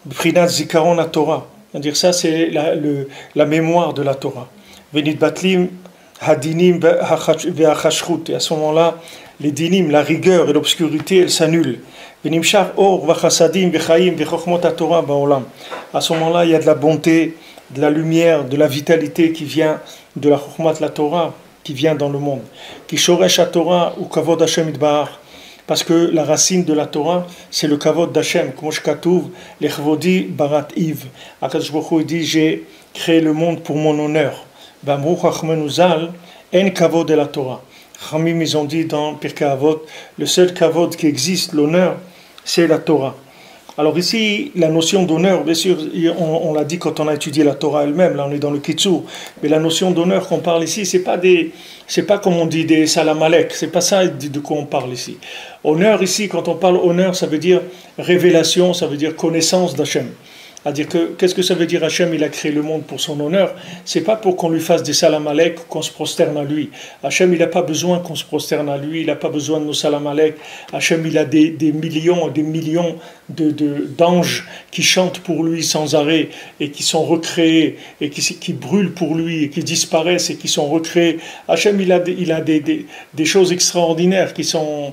B'chinat zikaron la Torah. C'est-à-dire ça, c'est la mémoire de la Torah. Venit batlim hadinim ve'achashrut. Et à ce moment-là, les dinim, la rigueur et l'obscurité, elles s'annulent. Venimshar or v'chasadim ve'chaim ve'chokhmot Torah ba'olam. À ce moment-là, il y a de la bonté, de la lumière, de la vitalité qui vient de la chokhmat la Torah, qui vient dans le monde. Ki shoresh Torah ou kavod Hashem itbarach. Parce que la racine de la Torah, c'est le kavod d'Hachem. Comme je katouv, l'echvodi barat iv. Akadosh Baruch Hu dit, j'ai créé le monde pour mon honneur. B'amru chachmenu zal, en kavod de la Torah. Chamim, ils ont dit dans Pirkei Avot, le seul kavod qui existe, l'honneur, c'est la Torah. Alors ici, la notion d'honneur, bien sûr, on l'a dit quand on a étudié la Torah elle-même, là on est dans le Kitsur, mais la notion d'honneur qu'on parle ici, c'est pas comme on dit des salamalek, c'est pas ça de quoi on parle ici. Honneur ici, quand on parle honneur, ça veut dire révélation, ça veut dire connaissance d'Hachem. C'est-à-dire que, qu'est-ce que ça veut dire Hachem, il a créé le monde pour son honneur? C'est pas pour qu'on lui fasse des salamalek, qu'on se prosterne à lui. Hachem, il n'a pas besoin qu'on se prosterne à lui, il n'a pas besoin de nos salamalek. Hachem, il a des millions et des millions d'anges qui chantent pour lui sans arrêt et qui sont recréés et qui brûlent pour lui et qui disparaissent et qui sont recréés. Hachem, il a des choses extraordinaires qui sont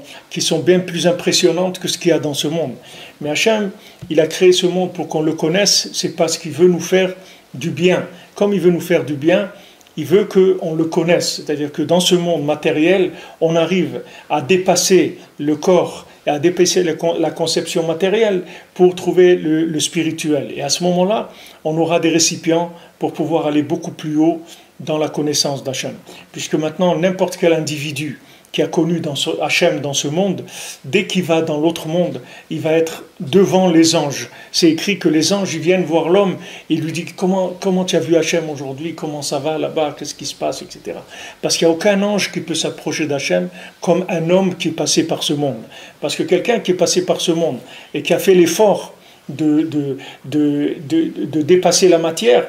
bien plus impressionnantes que ce qu'il y a dans ce monde. Mais Hachem, il a créé ce monde pour qu'on le connaisse, c'est parce qu'il veut nous faire du bien. Comme il veut nous faire du bien, il veut qu'on le connaisse. C'est-à-dire que dans ce monde matériel, on arrive à dépasser le corps et à dépasser la conception matérielle pour trouver le spirituel. Et à ce moment-là, on aura des récipients pour pouvoir aller beaucoup plus haut dans la connaissance d'Hachem. Puisque maintenant, n'importe quel individu qui a connu Hachem dans ce monde, dès qu'il va dans l'autre monde, il va être devant les anges. C'est écrit que les anges ils viennent voir l'homme et lui disent comment tu as vu Hachem aujourd'hui, comment ça va là-bas, qu'est-ce qui se passe, etc. Parce qu'il n'y a aucun ange qui peut s'approcher d'Hachem comme un homme qui est passé par ce monde. Parce que quelqu'un qui est passé par ce monde et qui a fait l'effort de dépasser la matière,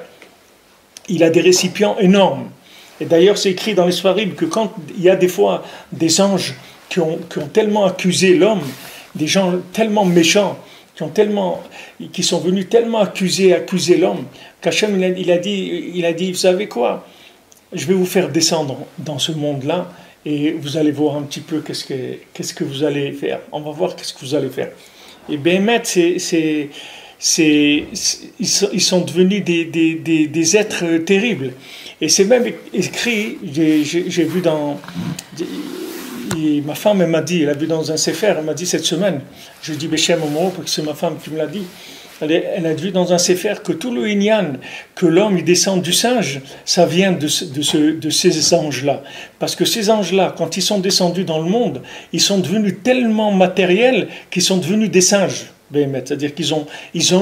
il a des récipients énormes. Et d'ailleurs, c'est écrit dans les Sfarim que quand il y a des fois des anges qui ont tellement accusé l'homme, des gens tellement méchants, qui sont venus tellement accuser l'homme, qu'Hachem il a dit, vous savez quoi, je vais vous faire descendre dans ce monde-là et vous allez voir un petit peu qu'est-ce que vous allez faire. On va voir qu'est-ce que vous allez faire. Et Béhémet, ils sont devenus des êtres terribles. Et c'est même écrit, j'ai vu ma femme m'a dit, elle a vu dans un sefer, elle m'a dit cette semaine, je dis Béchem au mot, parce que c'est ma femme qui me l'a dit, elle a vu dans un sefer que tout le Inyan, que l'homme il descend du singe, ça vient de ces anges-là. Parce que ces anges-là, quand ils sont descendus dans le monde, ils sont devenus tellement matériels qu'ils sont devenus des singes. C'est-à-dire qu'ils ont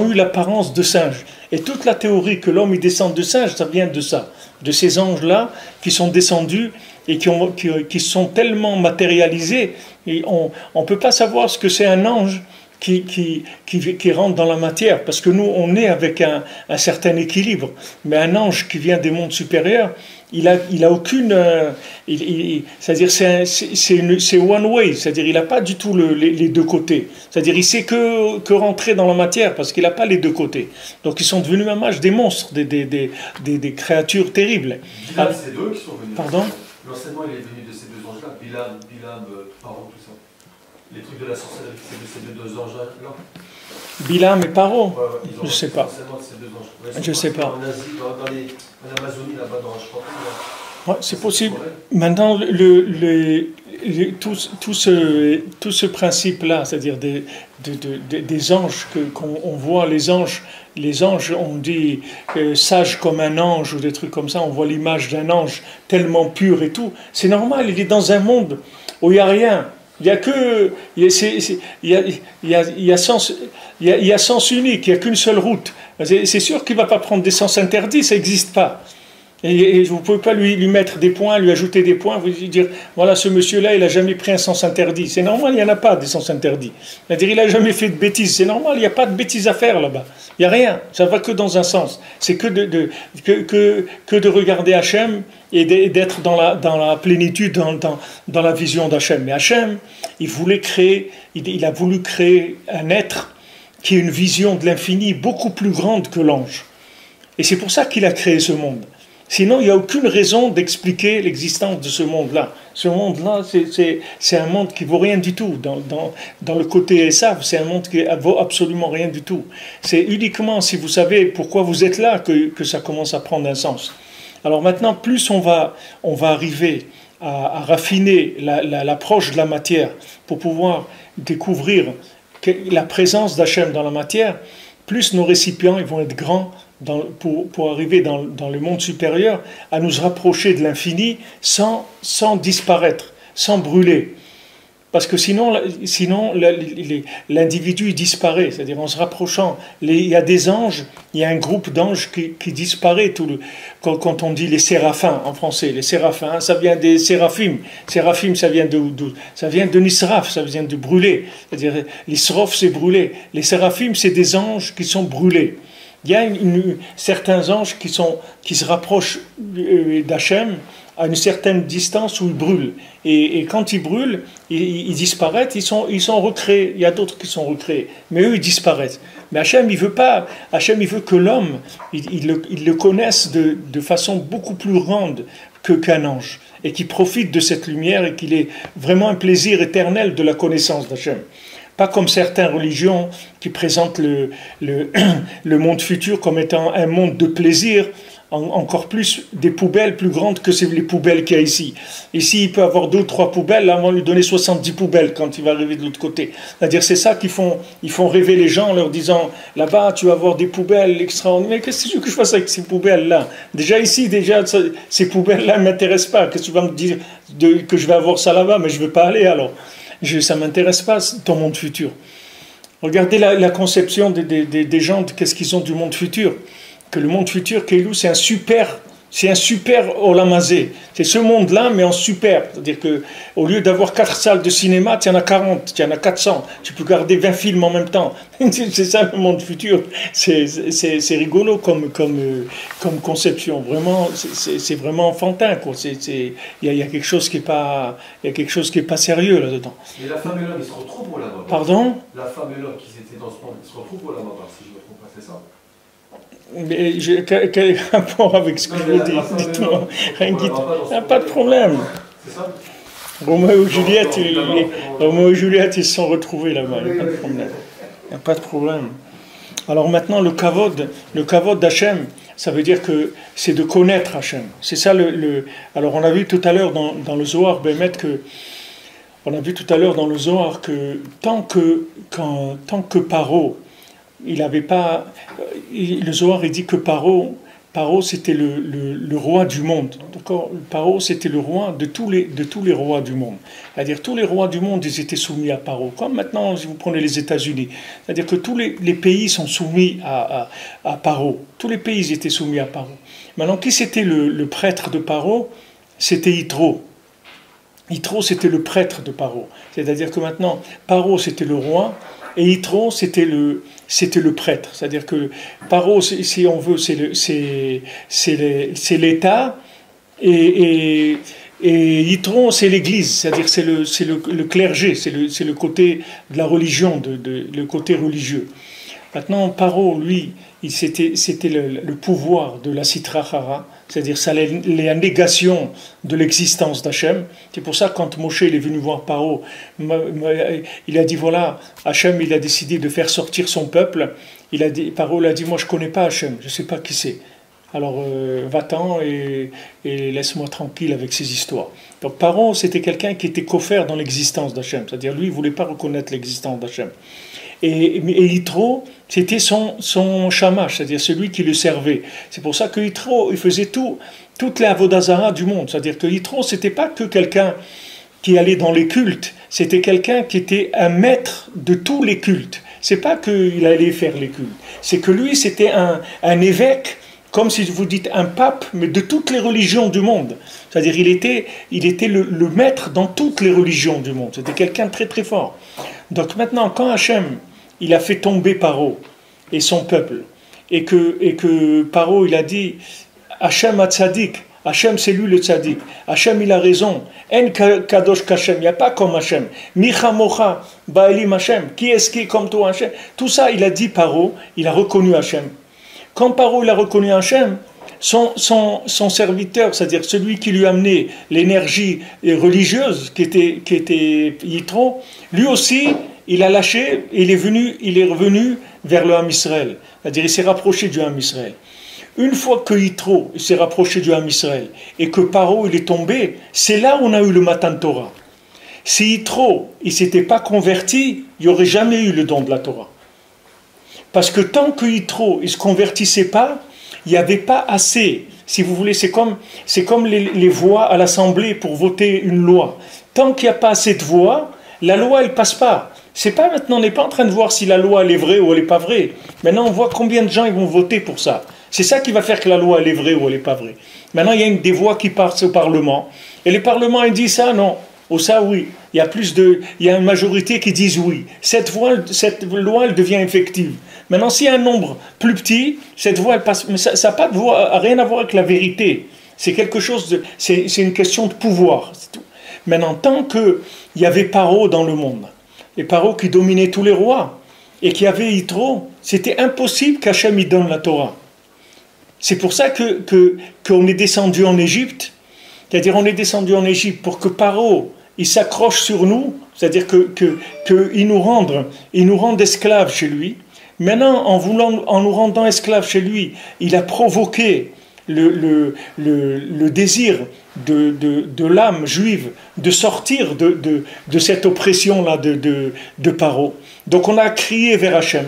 eu l'apparence de singes. Et toute la théorie que l'homme il descend de singe, ça vient de ça, de ces anges-là qui sont descendus et qui sont tellement matérialisés. Et on ne peut pas savoir ce que c'est un ange qui rentre dans la matière, parce que nous, on est avec un certain équilibre. Mais un ange qui vient des mondes supérieurs, il a aucune... c'est-à-dire c'est one way, c'est-à-dire il n'a pas du tout les deux côtés. C'est-à-dire il sait que rentrer dans la matière, parce qu'il n'a pas les deux côtés. Donc ils sont devenus même âge des monstres, des créatures terribles. Bilam, c'est d'eux qui sont venus. Pardon? L'enseignement, il est venu de ces deux anges-là, Bilam, Paro, tout ça. Les trucs de la sorcellerie, c'est de ces deux anges-là. Bilam et Paro, je ne sais pas. Je ne sais pas. En Asie, en Amazonie, là-bas, dans je crois. Ouais, c'est possible. Maintenant, tout ce principe-là, c'est-à-dire des anges, qu'on voit les anges, on dit sage comme un ange ou des trucs comme ça, on voit l'image d'un ange tellement pur et tout. C'est normal, il est dans un monde où il n'y a rien. Il y a sens unique, il n'y a qu'une seule route. C'est sûr qu'il ne va pas prendre des sens interdits, ça n'existe pas. Et vous ne pouvez pas lui mettre des points, lui ajouter des points, vous dire, voilà, ce monsieur-là, il n'a jamais pris un sens interdit. C'est normal, il n'y en a pas des sens interdits. C'est-à-dire, il n'a jamais fait de bêtises. C'est normal, il n'y a pas de bêtises à faire là-bas. Il n'y a rien, ça ne va que dans un sens. C'est que de regarder Hachem et d'être dans la plénitude, dans la vision d'Hachem. Mais Hachem, il a voulu créer un être qui a une vision de l'infini beaucoup plus grande que l'ange. Et c'est pour ça qu'il a créé ce monde. Sinon, il n'y a aucune raison d'expliquer l'existence de ce monde-là. Ce monde-là, c'est un monde qui ne vaut rien du tout. Dans le côté Esav, c'est un monde qui ne vaut absolument rien du tout. C'est uniquement si vous savez pourquoi vous êtes là que ça commence à prendre un sens. Alors maintenant, plus on va arriver à raffiner l'approche de la matière pour pouvoir découvrir la présence d'Hachem dans la matière, plus nos récipients ils vont être grands pour arriver dans le monde supérieur, à nous rapprocher de l'infini sans disparaître, sans brûler. Parce que sinon l'individu il disparaît. C'est-à-dire en se rapprochant, il y a des anges, il y a un groupe d'anges qui disparaît. Quand on dit les séraphins en français, les séraphins, ça vient des séraphim. Séraphim, ça vient ça vient de nisraf, ça vient de brûler. C'est-à-dire l'isrof, c'est brûler. Les séraphim, c'est des anges qui sont brûlés. Il y a certains anges qui se rapprochent d'Hachem à une certaine distance où ils brûlent. Et quand ils brûlent, ils disparaissent, ils sont recréés. Il y a d'autres qui sont recréés. Mais eux, ils disparaissent. Mais Hachem, il veut pas. Hachem, il veut que l'homme, il le connaisse de façon beaucoup plus grande qu'un ange. Et qu'il profite de cette lumière et qu'il ait vraiment un plaisir éternel de la connaissance d'Hachem. Pas comme certaines religions qui présentent le monde futur comme étant un monde de plaisir, encore plus des poubelles plus grandes que les poubelles qu'il y a ici. Ici, il peut avoir 2 ou 3 poubelles, là, on va lui donner 70 poubelles quand il va arriver de l'autre côté. C'est-à-dire, c'est ça ils font rêver les gens en leur disant, là-bas, tu vas avoir des poubelles extraordinaires. Mais qu'est-ce que tu veux que je fasse avec ces poubelles-là? Déjà ici, ces poubelles-là ne m'intéressent pas. Qu'est-ce que tu vas me dire que je vais avoir ça là-bas? Mais je ne veux pas aller alors. Ça ne m'intéresse pas, ton monde futur. Regardez la conception des gens, qu'est-ce qu'ils ont du monde futur. Que le monde futur, Keilou, c'est un super Olamazé. C'est ce monde-là, mais en super. C'est-à-dire qu'au lieu d'avoir 4 salles de cinéma, tu en as 40, tu en as 400. Tu peux garder 20 films en même temps. C'est ça le monde futur. C'est rigolo comme conception. Vraiment, c'est vraiment enfantin, quoi. Il y a quelque chose qui est pas sérieux là-dedans. Mais la femme et l'homme, ils se retrouvent ou là-bas? Pardon? La femme et l'homme qui étaient dans ce monde, ils se retrouvent ou là-bas, si je ne me trompe pas, c'est ça? Mais quel rapport avec ce que je vous dis? Dites-moi. Il n'y a pas de problème. C'est ça? Roméo et Juliette, ils se sont retrouvés là-bas. Il n'y a pas de problème. Il n'y a pas de problème. Alors maintenant, le kavod d'Hachem, ça veut dire que c'est de connaître Hachem. C'est ça Alors on a vu tout à l'heure dans le Zohar, on a vu tout à l'heure dans le Zohar que tant que Paro, il n'avait pas. Le Zohar, il dit que Paro c'était le roi du monde. D'accord? Paro, c'était le roi de tous les rois du monde. C'est-à-dire, tous les rois du monde, ils étaient soumis à Paro. Comme maintenant, si vous prenez les États-Unis. C'est-à-dire que tous les pays sont soumis à Paro. Tous les pays étaient soumis à Paro. Maintenant, qui c'était le prêtre de Paro? C'était Yitro. Yitro, c'était le prêtre de Paro. C'est-à-dire que maintenant, Paro, c'était le roi. Et Yitro, c'était le prêtre. C'est-à-dire que Paro, si on veut, c'est l'État, et Yitro, c'est l'Église. C'est-à-dire c'est le clergé, c'est le côté de la religion, le côté religieux. Maintenant, Paro, lui, c'était le pouvoir de la Sitra Achara, c'est-à-dire la négation de l'existence d'Hachem. C'est pour ça que quand Moshe est venu voir Paro, il a dit voilà, Hachem il a décidé de faire sortir son peuple. Paro a dit moi je ne connais pas Hachem, je ne sais pas qui c'est. Alors va-t'en et laisse-moi tranquille avec ces histoires. Donc Paro c'était quelqu'un qui était coffert dans l'existence d'Hachem, c'est-à-dire lui il ne voulait pas reconnaître l'existence d'Hachem. Et Yitro, c'était son shamash, c'est-à-dire celui qui le servait. C'est pour ça que Yitro, il faisait toute la avodah zara du monde. C'est-à-dire que Yitro, c'était pas que quelqu'un qui allait dans les cultes, c'était quelqu'un qui était un maître de tous les cultes. C'est pas qu'il allait faire les cultes, c'est que lui, c'était un évêque, comme si vous dites un pape, mais de toutes les religions du monde. C'est-à-dire il était le maître dans toutes les religions du monde. C'était quelqu'un de très très fort. Donc maintenant, quand Hachem, il a fait tomber Paro et son peuple, et que Paro, il a dit, Hachem a tzaddik, Hachem c'est lui le tzaddik, Hachem il a raison, En kadosh k'Hachem, il n'y a pas comme Hachem, Micha mocha, ba'elim Hachem, qui est comme toi Hachem? Tout ça, il a dit Paro, il a reconnu Hachem. Quand Paro, il a reconnu Hachem, son serviteur, c'est-à-dire celui qui lui amenait l'énergie religieuse, qui était Yitro, lui aussi, il a lâché et il est revenu vers le Ham Israël. C'est-à-dire, il s'est rapproché du Ham Israël. Une fois que Yitro s'est rapproché du Ham Israël et que Paro il est tombé, c'est là où on a eu le Matan Torah. Si Yitro il s'était pas converti, il n'y aurait jamais eu le don de la Torah. Parce que tant que Yitro il se convertissait pas, il n'y avait pas assez. Si vous voulez, c'est comme les voix à l'Assemblée pour voter une loi. Tant qu'il n'y a pas assez de voix, la loi elle passe pas. C'est pas maintenant, on n'est pas en train de voir si la loi elle est vraie ou elle n'est pas vraie. Maintenant, on voit combien de gens ils vont voter pour ça. C'est ça qui va faire que la loi elle est vraie ou elle n'est pas vraie. Maintenant, il y a des voix qui passent au Parlement. Et le Parlement, il dit ça, non. Ou ça, oui. Il y a une majorité qui disent oui. Cette loi, elle devient effective. Maintenant, s'il y a un nombre plus petit, cette voix, elle passe. Mais ça n'a rien à voir avec la vérité. C'est quelque chose de. C'est une question de pouvoir. C'est tout. Maintenant, tant qu'il y avait Paro dans le monde, et Paro qui dominait tous les rois, et qui avait Yitro, c'était impossible qu'Hachem y donne la Torah. C'est pour ça qu'on est descendu en Égypte, c'est-à-dire on est descendu en Égypte pour que Paro il s'accroche sur nous, c'est-à-dire qu'il nous rende esclaves chez lui. Maintenant, en nous rendant esclaves chez lui, il a provoqué le désir de l'âme juive de sortir de cette oppression-là de Paro. Donc on a crié vers Hachem.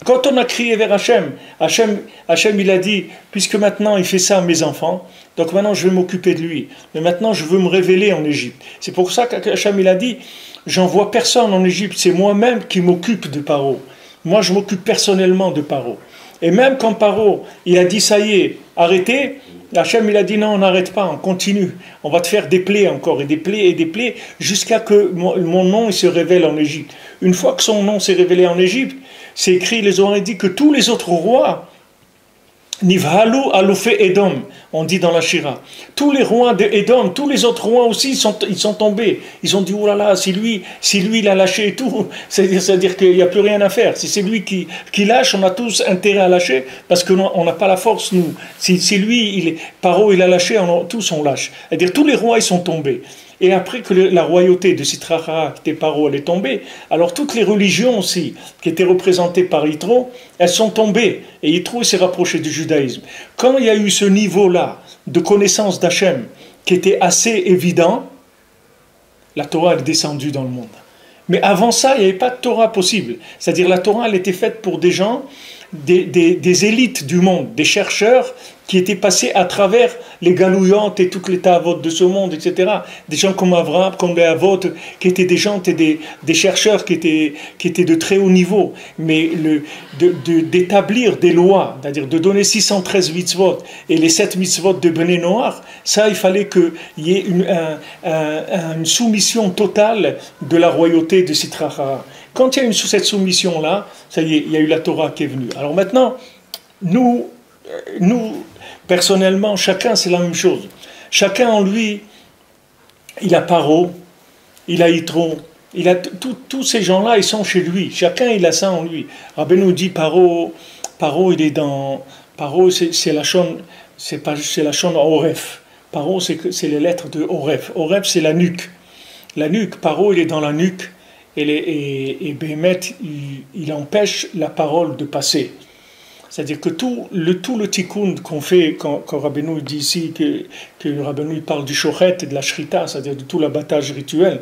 Quand on a crié vers Hachem, Hachem il a dit, puisque maintenant il fait ça à mes enfants, donc maintenant je vais m'occuper de lui. Mais maintenant je veux me révéler en Égypte. C'est pour ça qu'Hachem il a dit, j'envoie personne en Égypte, c'est moi-même qui m'occupe de Paro. Moi je m'occupe personnellement de Paro. Et même quand Paro il a dit ça y est, arrêtez, Hachem il a dit non, on n'arrête pas, on continue. On va te faire des plaies encore, et des plaies, jusqu'à que mon nom il se révèle en Égypte. Une fois que son nom s'est révélé en Égypte, c'est écrit, les ont dit que tous les autres rois, Nivhalu Alufé Edom, on dit dans la Shira, tous les rois de Edom, tous les autres rois aussi, ils sont tombés. Ils ont dit, oh là là, si lui il a lâché et tout, c'est-à-dire qu'il n'y a plus rien à faire. Si c'est lui qui lâche, on a tous intérêt à lâcher, parce qu'on n'a pas la force, nous. Si lui, Paro, il a lâché, tous on lâche. C'est-à-dire, tous les rois, ils sont tombés. Et après que la royauté de Sitrachara, qui était Paro, elle est tombée, alors toutes les religions aussi, qui étaient représentées par Yitro, elles sont tombées. Et Yitro s'est rapproché du judaïsme. Quand il y a eu ce niveau-là de connaissance d'Hachem, qui était assez évident, la Torah est descendue dans le monde. Mais avant ça, il n'y avait pas de Torah possible. C'est-à-dire la Torah, elle était faite pour des gens, des élites du monde, des chercheurs qui étaient passés à travers les galouillantes et toutes les tavotes de ce monde, etc. Des gens comme Avraham, comme les Avot, qui étaient des gens, des chercheurs qui étaient de très haut niveau. Mais d'établir des lois, c'est-à-dire de donner 613 mitzvot et les 7 mitzvot de Bnei Noach, ça, il fallait qu'il y ait une soumission totale de la royauté de Sitrachara. Quand il y a cette soumission-là, ça y est, il y a eu la Torah qui est venue. Alors maintenant, nous personnellement, chacun, c'est la même chose. Chacun en lui, il a Paro, il a Yitro, il a tous ces gens-là, ils sont chez lui. Chacun, il a ça en lui. Rabbi nous dit, Paro, il est dans... Paro, c'est la Shon, c'est la Shon Oref. Paro, c'est les lettres de Oref. Oref, c'est la nuque. La nuque, Paro, il est dans la nuque. Et Béhémet, il empêche la parole de passer. C'est-à-dire que tout le tikkun qu'on fait, quand Rabbeinu dit ici que Rabbeinu parle du shochet et de la shrita, c'est-à-dire de tout l'abattage rituel,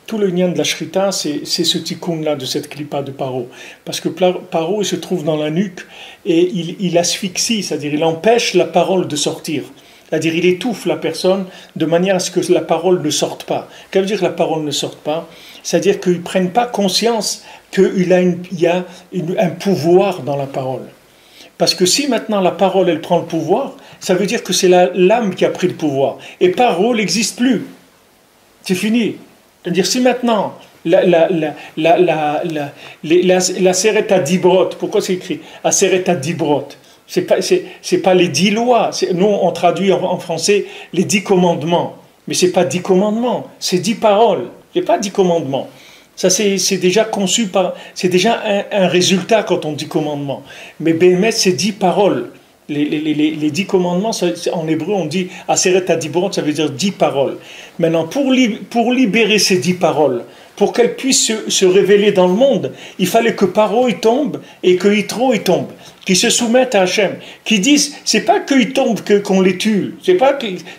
tout le lien de la shrita, c'est ce tikkun-là, de cette clipa de Paro. Parce que Paro, il se trouve dans la nuque et il asphyxie, c'est-à-dire il empêche la parole de sortir. C'est-à-dire il étouffe la personne de manière à ce que la parole ne sorte pas. Qu'est-ce que veut dire que la parole ne sorte pas? C'est-à-dire qu'ils ne prennent pas conscience qu'il y a un pouvoir dans la parole. Parce que si maintenant la parole, elle prend le pouvoir, ça veut dire que c'est l'âme qui a pris le pouvoir. Et parole n'existe plus. C'est fini. C'est-à-dire si maintenant la Sereta Dibrot, pourquoi c'est écrit la Sereta Dibrot? C'est pas les 10 lois. Nous, on traduit en français les 10 commandements. Mais ce n'est pas 10 commandements, c'est 10 paroles. Ce n'est pas 10 commandements. Ça, c'est déjà conçu par... C'est déjà un résultat quand on dit commandement. Mais Béhémet, c'est 10 paroles. Les 10 commandements, en hébreu, on dit Aseret Adibrot, ça veut dire 10 paroles. Maintenant, pour libérer ces 10 paroles, pour qu'elles puissent se révéler dans le monde, il fallait que Paro il tombe et que Yitro il tombe, qui se soumettent à Hachem, qui disent, c'est pas qu'ils tombent qu'on les tue,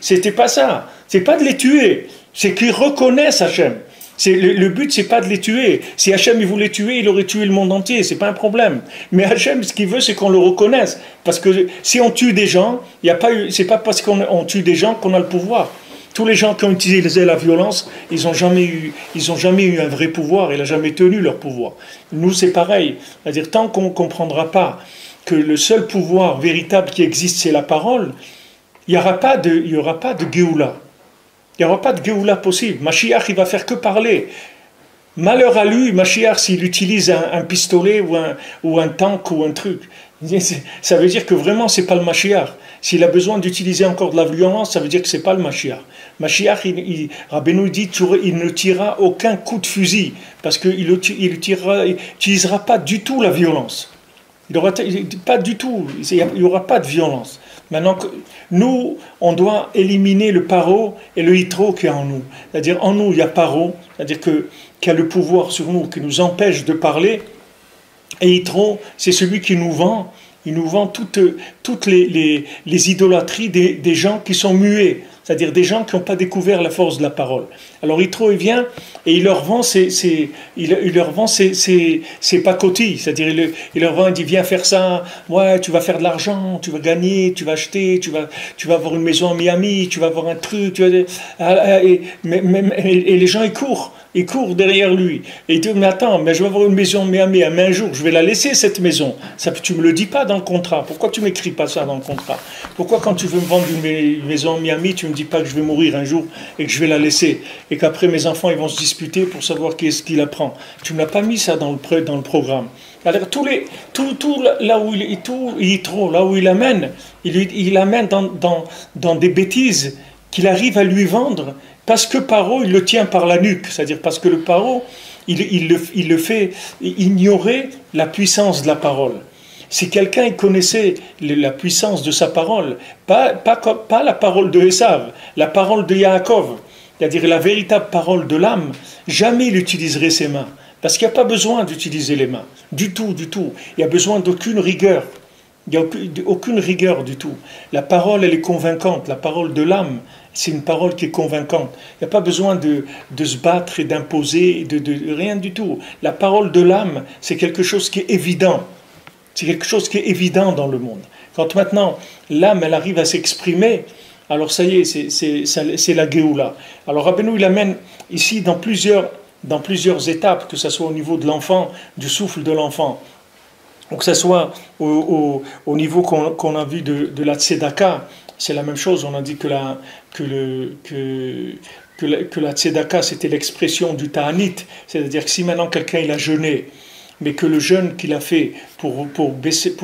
c'était pas ça, c'est pas de les tuer, c'est qu'ils reconnaissent Hachem. Le but, c'est pas de les tuer. Si Hachem il voulait tuer, il aurait tué le monde entier, c'est pas un problème. Mais Hachem, ce qu'il veut, c'est qu'on le reconnaisse. Parce que si on tue des gens, c'est pas parce qu'on tue des gens qu'on a le pouvoir. Tous les gens qui ont utilisé la violence, ils n'ont jamais eu un vrai pouvoir, il n'a jamais tenu leur pouvoir. Nous, c'est pareil. C'est-à-dire, tant qu'on ne comprendra pas que le seul pouvoir véritable qui existe, c'est la parole, il n'y aura pas de Géoula. Il n'y aura pas de Géoula possible. Mashiach, il va faire que parler. Malheur à lui, Mashiach, s'il utilise un pistolet ou un tank ou un truc. Ça veut dire que vraiment, ce n'est pas le Mashiach. S'il a besoin d'utiliser encore de la violence, ça veut dire que ce n'est pas le Mashiach. Mashiach, Rabbeinu dit, il ne tirera aucun coup de fusil, parce qu'il n'utilisera pas du tout la violence. Pas du tout, il n'y aura pas de violence. Maintenant, nous, on doit éliminer le Paro et le Yitro qui est en nous. C'est-à-dire, en nous, il y a Paro, c'est-à-dire qui a le pouvoir sur nous, qui nous empêche de parler. Et Yitro, c'est celui qui nous vend. il nous vend toutes les idolâtries des gens qui sont muets, c'est-à-dire des gens qui n'ont pas découvert la force de la parole. Alors Yitro, il vient et il leur vend ses pacotilles, c'est-à-dire il leur vend, il dit viens faire ça, ouais, tu vas faire de l'argent, tu vas gagner, tu vas acheter, tu vas avoir une maison à Miami, tu vas avoir un truc, et les gens ils courent derrière lui. Et il dit mais attends, mais je vais avoir une maison à Miami, mais un jour je vais la laisser cette maison. Ça, tu me le dis pas dans le contrat. Pourquoi tu m'écris pas ça dans le contrat? Pourquoi quand tu veux me vendre une maison à Miami, tu me dis pas que je vais mourir un jour et que je vais la laisser et qu'après mes enfants ils vont se disputer pour savoir qui est-ce qui la prend? Tu me l'as pas mis ça dans le programme. Alors là où il amène, il amène dans des bêtises qu'il arrive à lui vendre parce que Paro il le tient par la nuque, c'est-à-dire parce que le Paro il le fait ignorer la puissance de la parole. Si quelqu'un connaissait la puissance de sa parole, pas la parole de Esav, la parole de Yaakov, c'est-à-dire la véritable parole de l'âme, jamais il utiliserait ses mains. Parce qu'il n'y a pas besoin d'utiliser les mains. Du tout, du tout. Il n'y a besoin d'aucune rigueur. Il n'y a aucune rigueur du tout. La parole, elle est convaincante. La parole de l'âme, c'est une parole qui est convaincante. Il n'y a pas besoin de se battre et d'imposer, de rien du tout. La parole de l'âme, c'est quelque chose qui est évident. C'est quelque chose qui est évident dans le monde. Quand maintenant, l'âme, elle arrive à s'exprimer, alors ça y est, c'est la Géoula. Alors Rabbeinu, il amène ici dans plusieurs étapes, que ce soit au niveau de l'enfant, du souffle de l'enfant, ou que ce soit au niveau qu'on a vu de la tzedaka. C'est la même chose, on a dit que la tzedaka, c'était l'expression du ta'anit, c'est-à-dire que si maintenant quelqu'un il a jeûné, mais que le jeûne qu'il a fait pour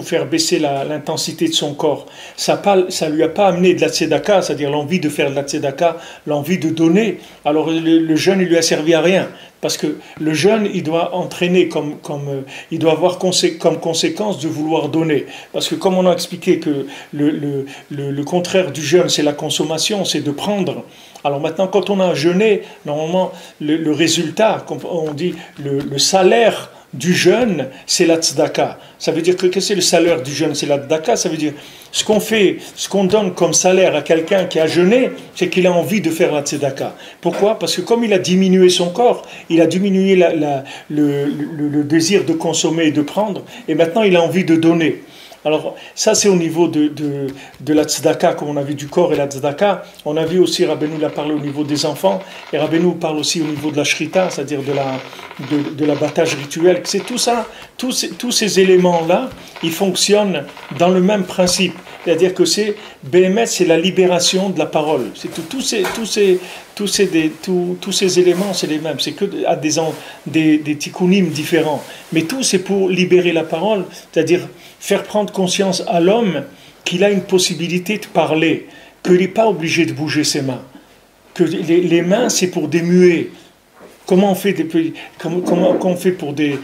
faire baisser l'intensité de son corps, ça lui a pas amené de la tzedaka, c'est-à-dire l'envie de faire de la tzedaka, l'envie de donner, alors le jeûne il lui a servi à rien, parce que le jeûne il doit entraîner il doit avoir comme conséquence de vouloir donner, parce que comme on a expliqué que le contraire du jeûne c'est la consommation, c'est de prendre. Alors maintenant quand on a jeûné, normalement le résultat, on dit le salaire du jeûne, c'est la tzedaka. Ça veut dire que c'est le salaire du jeûne, c'est la tzedaka. Ça veut dire ce qu'on donne comme salaire à quelqu'un qui a jeûné, c'est qu'il a envie de faire la tzedaka. Pourquoi? Parce que comme il a diminué son corps, il a diminué le désir de consommer et de prendre, et maintenant il a envie de donner. Alors ça c'est au niveau de la tzedaka, comme on a vu du corps et la tzedaka. On a vu aussi, Rabbeinu l'a parlé au niveau des enfants, et Rabbeinu parle aussi au niveau de la shrita, c'est-à-dire de l'abattage rituel. C'est tout ça, tous ces éléments-là, ils fonctionnent dans le même principe. C'est-à-dire que c'est la libération de la parole. C'est tous ces éléments, c'est les mêmes. C'est que à des tikkunim différents. Mais tout c'est pour libérer la parole, c'est-à-dire faire prendre conscience à l'homme qu'il a une possibilité de parler, qu'il n'est pas obligé de bouger ses mains, que les mains c'est pour des muets. Comment on fait pour des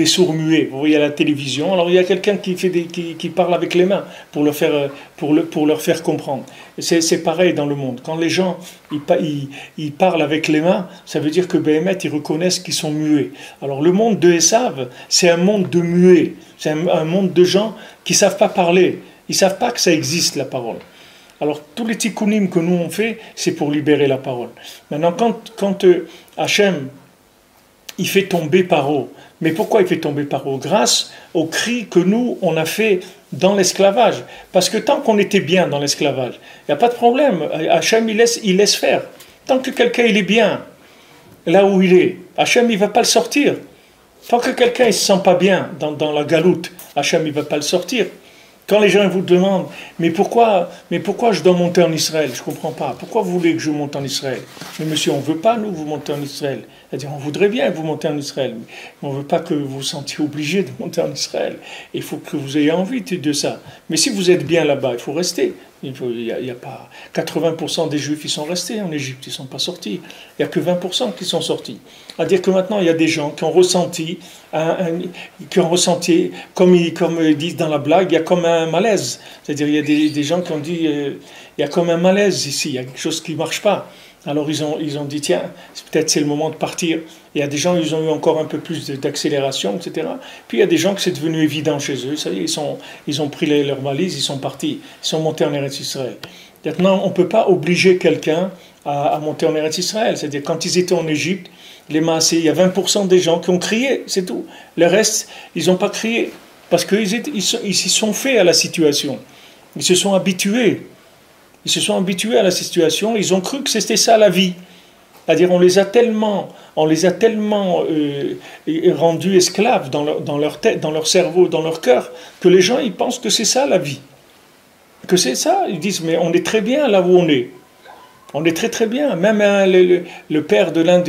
sourds-muets? Vous voyez à la télévision, alors il y a quelqu'un qui parle avec les mains pour leur faire comprendre. C'est pareil dans le monde. Quand les gens ils parlent avec les mains, ça veut dire que Béhémet, ils reconnaissent qu'ils sont muets. Alors le monde de Esav, c'est un monde de muets. C'est un monde de gens qui ne savent pas parler. Ils ne savent pas que ça existe, la parole. Alors, tous les tikkunim que nous on fait, c'est pour libérer la parole. Maintenant, quand Hachem, il fait tomber Paro, mais pourquoi il fait tomber Paro? Grâce au cri que nous, on a fait dans l'esclavage. Parce que tant qu'on était bien dans l'esclavage, il n'y a pas de problème. Hachem, il laisse faire. Tant que quelqu'un, il est bien, là où il est, Hachem, il ne va pas le sortir. Tant que quelqu'un, il ne se sent pas bien dans la galoute, Hachem, il ne va pas le sortir. Quand les gens vous demandent, mais pourquoi je dois monter en Israël? Je ne comprends pas. Pourquoi vous voulez que je monte en Israël? Mais monsieur, on ne veut pas, nous, vous monter en Israël. C'est-à-dire, on voudrait bien vous monter en Israël, mais on ne veut pas que vous vous sentiez obligé de monter en Israël. Il faut que vous ayez envie de ça. Mais si vous êtes bien là-bas, il faut rester. Il y a pas 80% des Juifs, ils sont restés en Égypte, ils ne sont pas sortis. Il n'y a que 20% qui sont sortis. C'est-à-dire que maintenant, il y a des gens qui ont ressenti, comme ils disent dans la blague, il y a comme un malaise. C'est-à-dire il y a des gens qui ont dit, il y a comme un malaise ici, il y a quelque chose qui ne marche pas. Alors ils ont dit, tiens, peut-être c'est le moment de partir. Il y a des gens, ils ont eu encore un peu plus d'accélération, etc. Puis il y a des gens que c'est devenu évident chez eux. Ça y est, ils ont pris leurs valises, ils sont partis, ils sont montés en Eretz Israël. Maintenant, on ne peut pas obliger quelqu'un à monter en Eretz Israël. C'est-à-dire, quand ils étaient en Égypte, les Maasé, il y a 20% des gens qui ont crié, c'est tout. Le reste, ils n'ont pas crié, parce qu'ils s'y sont faits à la situation. Ils se sont habitués. Ils se sont habitués à la situation, ils ont cru que c'était ça la vie. C'est-à-dire, on les a tellement rendus esclaves dans leur tête, dans leur cerveau, dans leur cœur, que les gens, ils pensent que c'est ça la vie. Que c'est ça. Ils disent, mais on est très bien là où on est. On est très très bien. Même le père de l'Inde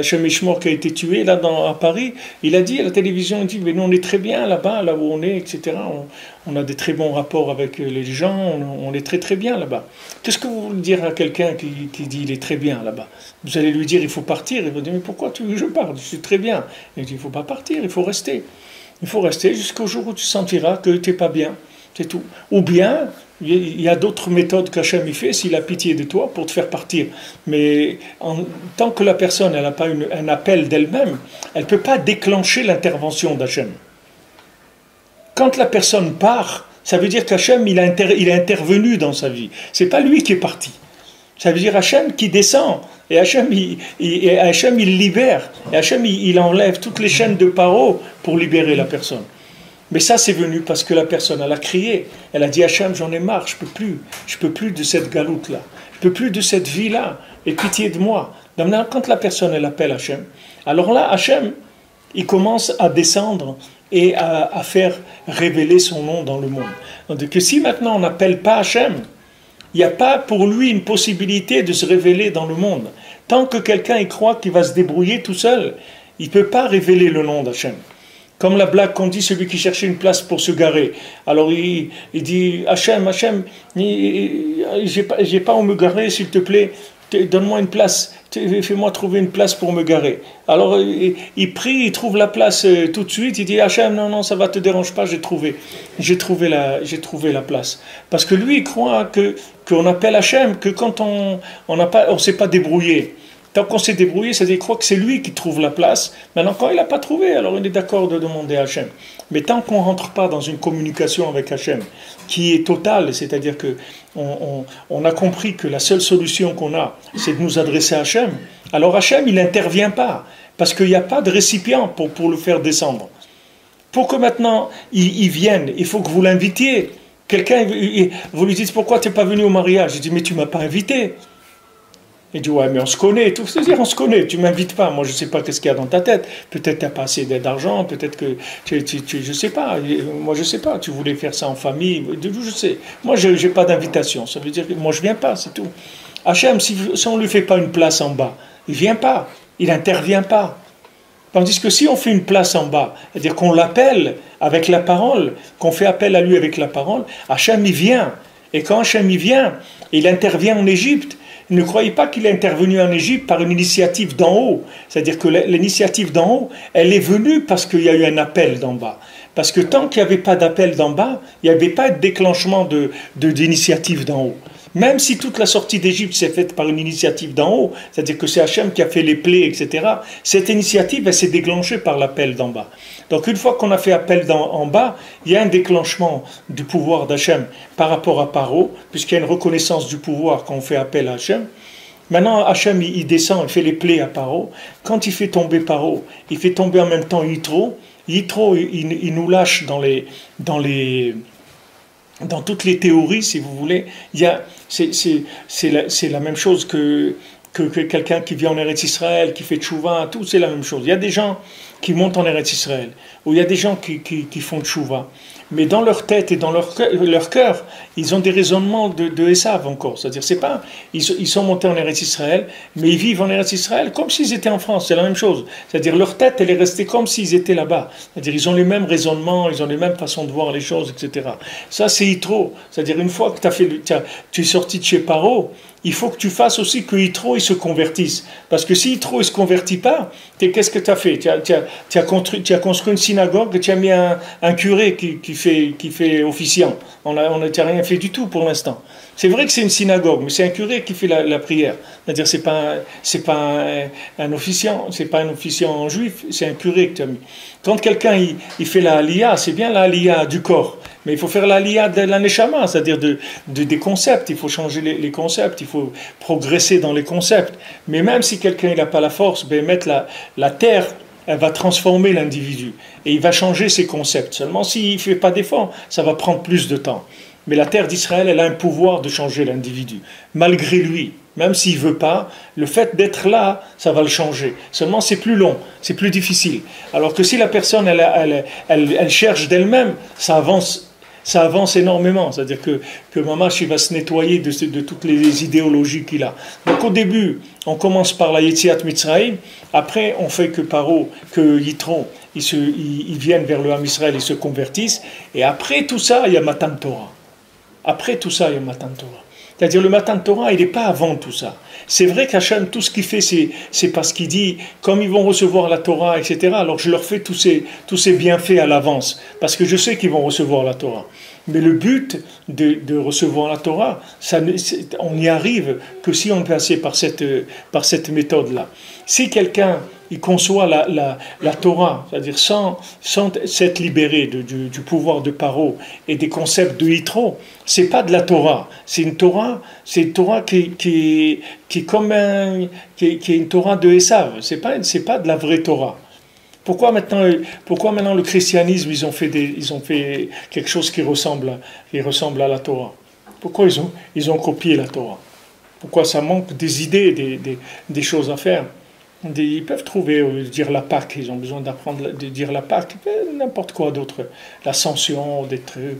Shemishmor, qui a été tué là à Paris, il a dit à la télévision, il dit, mais nous on est très bien là-bas, là où on est, etc. On a des très bons rapports avec les gens, on est très très bien là-bas. Qu'est-ce que vous voulez dire à quelqu'un qui dit il est très bien là-bas? Vous allez lui dire il faut partir, il va dire mais pourquoi tu veux que je parte? Je suis très bien. Il dit il ne faut pas partir, il faut rester. Il faut rester jusqu'au jour où tu sentiras que tu n'es pas bien, c'est tout. Ou bien, il y a d'autres méthodes qu'Hachem y fait s'il a pitié de toi pour te faire partir. Mais tant que la personne n'a pas un appel d'elle-même, elle ne peut pas déclencher l'intervention d'Hachem. Quand la personne part, ça veut dire qu'Hachem il est intervenu dans sa vie. Ce n'est pas lui qui est parti. Ça veut dire Hachem qui descend. Et Hachem il libère. Et Hachem il enlève toutes les chaînes de Paro pour libérer la personne. Mais ça, c'est venu parce que la personne, elle a crié. Elle a dit, Hachem, j'en ai marre, je peux plus de cette galoute-là. Je peux plus de cette vie-là. Et pitié de moi. Maintenant, quand la personne, elle appelle Hachem, alors là, Hachem, il commence à descendre et à faire révéler son nom dans le monde. Donc, que si maintenant on n'appelle pas Hachem, il n'y a pas pour lui une possibilité de se révéler dans le monde. Tant que quelqu'un y croit qu'il va se débrouiller tout seul, il ne peut pas révéler le nom d'Hachem. Comme la blague qu'on dit, celui qui cherchait une place pour se garer. Alors il dit, Hachem, j'ai pas où me garer, s'il te plaît, donne-moi une place, fais-moi trouver une place pour me garer. Alors il prie, il trouve la place tout de suite, il dit, Hachem, non, ça va te dérange pas, j'ai trouvé la place. Parce que lui, il croit qu'on appelle Hachem, que quand on s'est pas débrouillé. Tant qu'on s'est débrouillé, c'est-à-dire qu'il croit que c'est lui qui trouve la place. Maintenant, quand il n'a pas trouvé, alors il est d'accord de demander à Hachem. Mais tant qu'on ne rentre pas dans une communication avec Hachem, qui est totale, c'est-à-dire qu'on a compris que la seule solution qu'on a, c'est de nous adresser à Hachem, alors Hachem, il n'intervient pas, parce qu'il n'y a pas de récipient pour le faire descendre. Pour que maintenant, il vienne, il faut que vous l'invitiez. Quelqu'un, vous lui dites, pourquoi tu n'es pas venu au mariage? Il dit, mais tu ne m'as pas invité. Il dit, ouais, mais on se connaît, tout. C'est-à-dire, on se connaît, tu ne m'invites pas. Moi, je ne sais pas qu'est-ce qu'il y a dans ta tête. Peut-être tu n'as pas assez d'argent, peut-être que, je ne sais pas. Moi, je ne sais pas. Tu voulais faire ça en famille, je sais. Moi, je n'ai pas d'invitation. Ça veut dire que moi, je ne viens pas, c'est tout. Hachem, si on ne lui fait pas une place en bas, il ne vient pas, il n'intervient pas. Tandis que si on fait une place en bas, c'est-à-dire qu'on l'appelle avec la parole, qu'on fait appel à lui avec la parole, Hachem, il vient. Et quand Hachem, il vient, il intervient en Égypte. Ne croyez pas qu'il est intervenu en Égypte par une initiative d'en haut. C'est-à-dire que l'initiative d'en haut, elle est venue parce qu'il y a eu un appel d'en bas. Parce que tant qu'il n'y avait pas d'appel d'en bas, il n'y avait pas de déclenchement d'initiative d'en haut. Même si toute la sortie d'Égypte s'est faite par une initiative d'en haut, c'est-à-dire que c'est Hachem qui a fait les plaies, etc., cette initiative, elle s'est déclenchée par l'appel d'en bas. Donc une fois qu'on a fait appel en bas, il y a un déclenchement du pouvoir d'Hachem par rapport à Paro, puisqu'il y a une reconnaissance du pouvoir quand on fait appel à Hachem. Maintenant, Hachem, il descend, il fait les plaies à Paro. Quand il fait tomber Paro, il fait tomber en même temps Yitro. Yitro, il nous lâche dans toutes les théories, si vous voulez. C'est la même chose que quelqu'un qui vit en Eretz Israël, qui fait tchouva, tout, c'est la même chose. Il y a des gens qui montent en Eretz Israël, ou il y a des gens qui font tchouva. Mais dans leur tête et dans leur cœur, ils ont des raisonnements de Esav encore. C'est-à-dire, c'est pas, ils sont montés en Eretz Israël, mais ils vivent en Eretz Israël comme s'ils étaient en France. C'est la même chose. C'est-à-dire, leur tête, elle est restée comme s'ils étaient là-bas. C'est-à-dire, ils ont les mêmes raisonnements, ils ont les mêmes façons de voir les choses, etc. Ça, c'est Yitro. C'est-à-dire, une fois que tu es sorti de chez Paro, il faut que tu fasses aussi que Yitro il se convertisse. Parce que si Yitro ne se convertit pas, qu'est-ce que tu as fait? Tu as construit une synagogue et tu as mis un curé qui fait officiant. On n'a rien fait du tout pour l'instant. C'est vrai que c'est une synagogue, mais c'est un curé qui fait la prière. C'est-à-dire c'est pas un officiant, c'est pas un officiant juif, c'est un curé que tu as mis. Quand quelqu'un il fait la aliyah, c'est bien la aliyah du corps. Mais il faut faire l'aliyah de la neshama, c'est-à-dire des concepts. Il faut changer les concepts, il faut progresser dans les concepts. Mais même si quelqu'un n'a pas la force, ben mettre la terre, elle va transformer l'individu. Et il va changer ses concepts. Seulement s'il ne fait pas d'effort, ça va prendre plus de temps. Mais la terre d'Israël, elle a un pouvoir de changer l'individu. Malgré lui, même s'il ne veut pas, le fait d'être là, ça va le changer. Seulement c'est plus long, c'est plus difficile. Alors que si la personne, elle cherche d'elle-même, ça avance énormément. C'est-à-dire que Mamash, il va se nettoyer de toutes les idéologies qu'il a. Donc au début, on commence par la Yetziat Mitzrayim, après on fait que Yitro, ils viennent vers le Ham Israël, ils se convertissent, et après tout ça, il y a Matan Torah. Après tout ça, il y a Matan Torah. C'est-à-dire le Matan Torah, il n'est pas avant tout ça. C'est vrai qu'Hachem, tout ce qu'il fait, c'est parce qu'il dit, comme ils vont recevoir la Torah, etc., alors je leur fais tous ces bienfaits à l'avance, parce que je sais qu'ils vont recevoir la Torah. Mais le but de recevoir la Torah, on n'y arrive que si on passe par cette méthode-là. Si quelqu'un il conçoit la Torah, c'est-à-dire sans s'être libéré du pouvoir de Paro et des concepts de Yitro, c'est pas de la Torah. C'est une Torah qui est comme qui est une Torah de Esav. C'est pas de la vraie Torah. Pourquoi maintenant le christianisme ils ont fait quelque chose qui ressemble à la Torah? Pourquoi ils ont copié la Torah? Pourquoi ça manque des idées, des choses à faire? Ils peuvent trouver, au lieu de dire la Pâque, ils ont besoin d'apprendre de dire la Pâque, n'importe quoi d'autre, l'ascension, des trucs.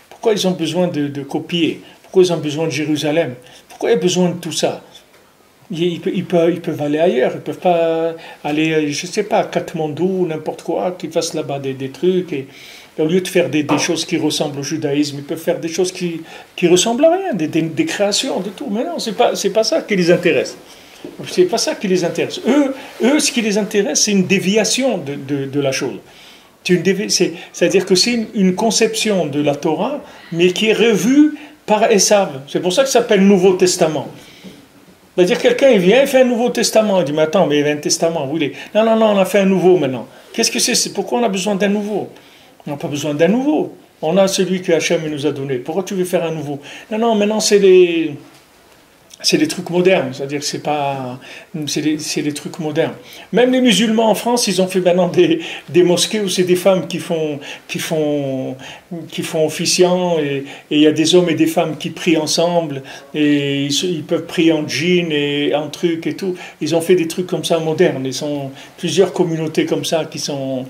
Pourquoi ils ont besoin de copier? Pourquoi ils ont besoin de Jérusalem? Pourquoi il y a besoin de tout ça? Ils peuvent aller ailleurs, ils ne peuvent pas aller, je ne sais pas, à Katmandou, n'importe quoi, qu'ils fassent là-bas des trucs. Et au lieu de faire des choses qui ressemblent au judaïsme, ils peuvent faire des choses qui ressemblent à rien, des créations, de tout. Mais non, c'est pas ça qui les intéresse. C'est pas ça qui les intéresse. Eux, ce qui les intéresse, c'est une déviation de la chose. C'est-à-dire que c'est une conception de la Torah, mais qui est revue par Esav. C'est pour ça que ça s'appelle Nouveau Testament. C'est-à-dire quelqu'un il vient, il fait un Nouveau Testament. Il dit, mais attends, mais il y a un testament. Vous voulez? Non, on a fait un nouveau maintenant. Qu'est-ce que c'est? Pourquoi on a besoin d'un nouveau? On n'a pas besoin d'un nouveau. On a celui que Hachem nous a donné. Pourquoi tu veux faire un nouveau? Non, maintenant c'est des trucs modernes, c'est-à-dire que c'est des trucs modernes. Même les musulmans en France, ils ont fait maintenant des mosquées où c'est des femmes qui font officiant et il y a des hommes et des femmes qui prient ensemble et ils peuvent prier en jean et en truc et tout. Ils ont fait des trucs comme ça modernes. Ils sont plusieurs communautés comme ça qui sont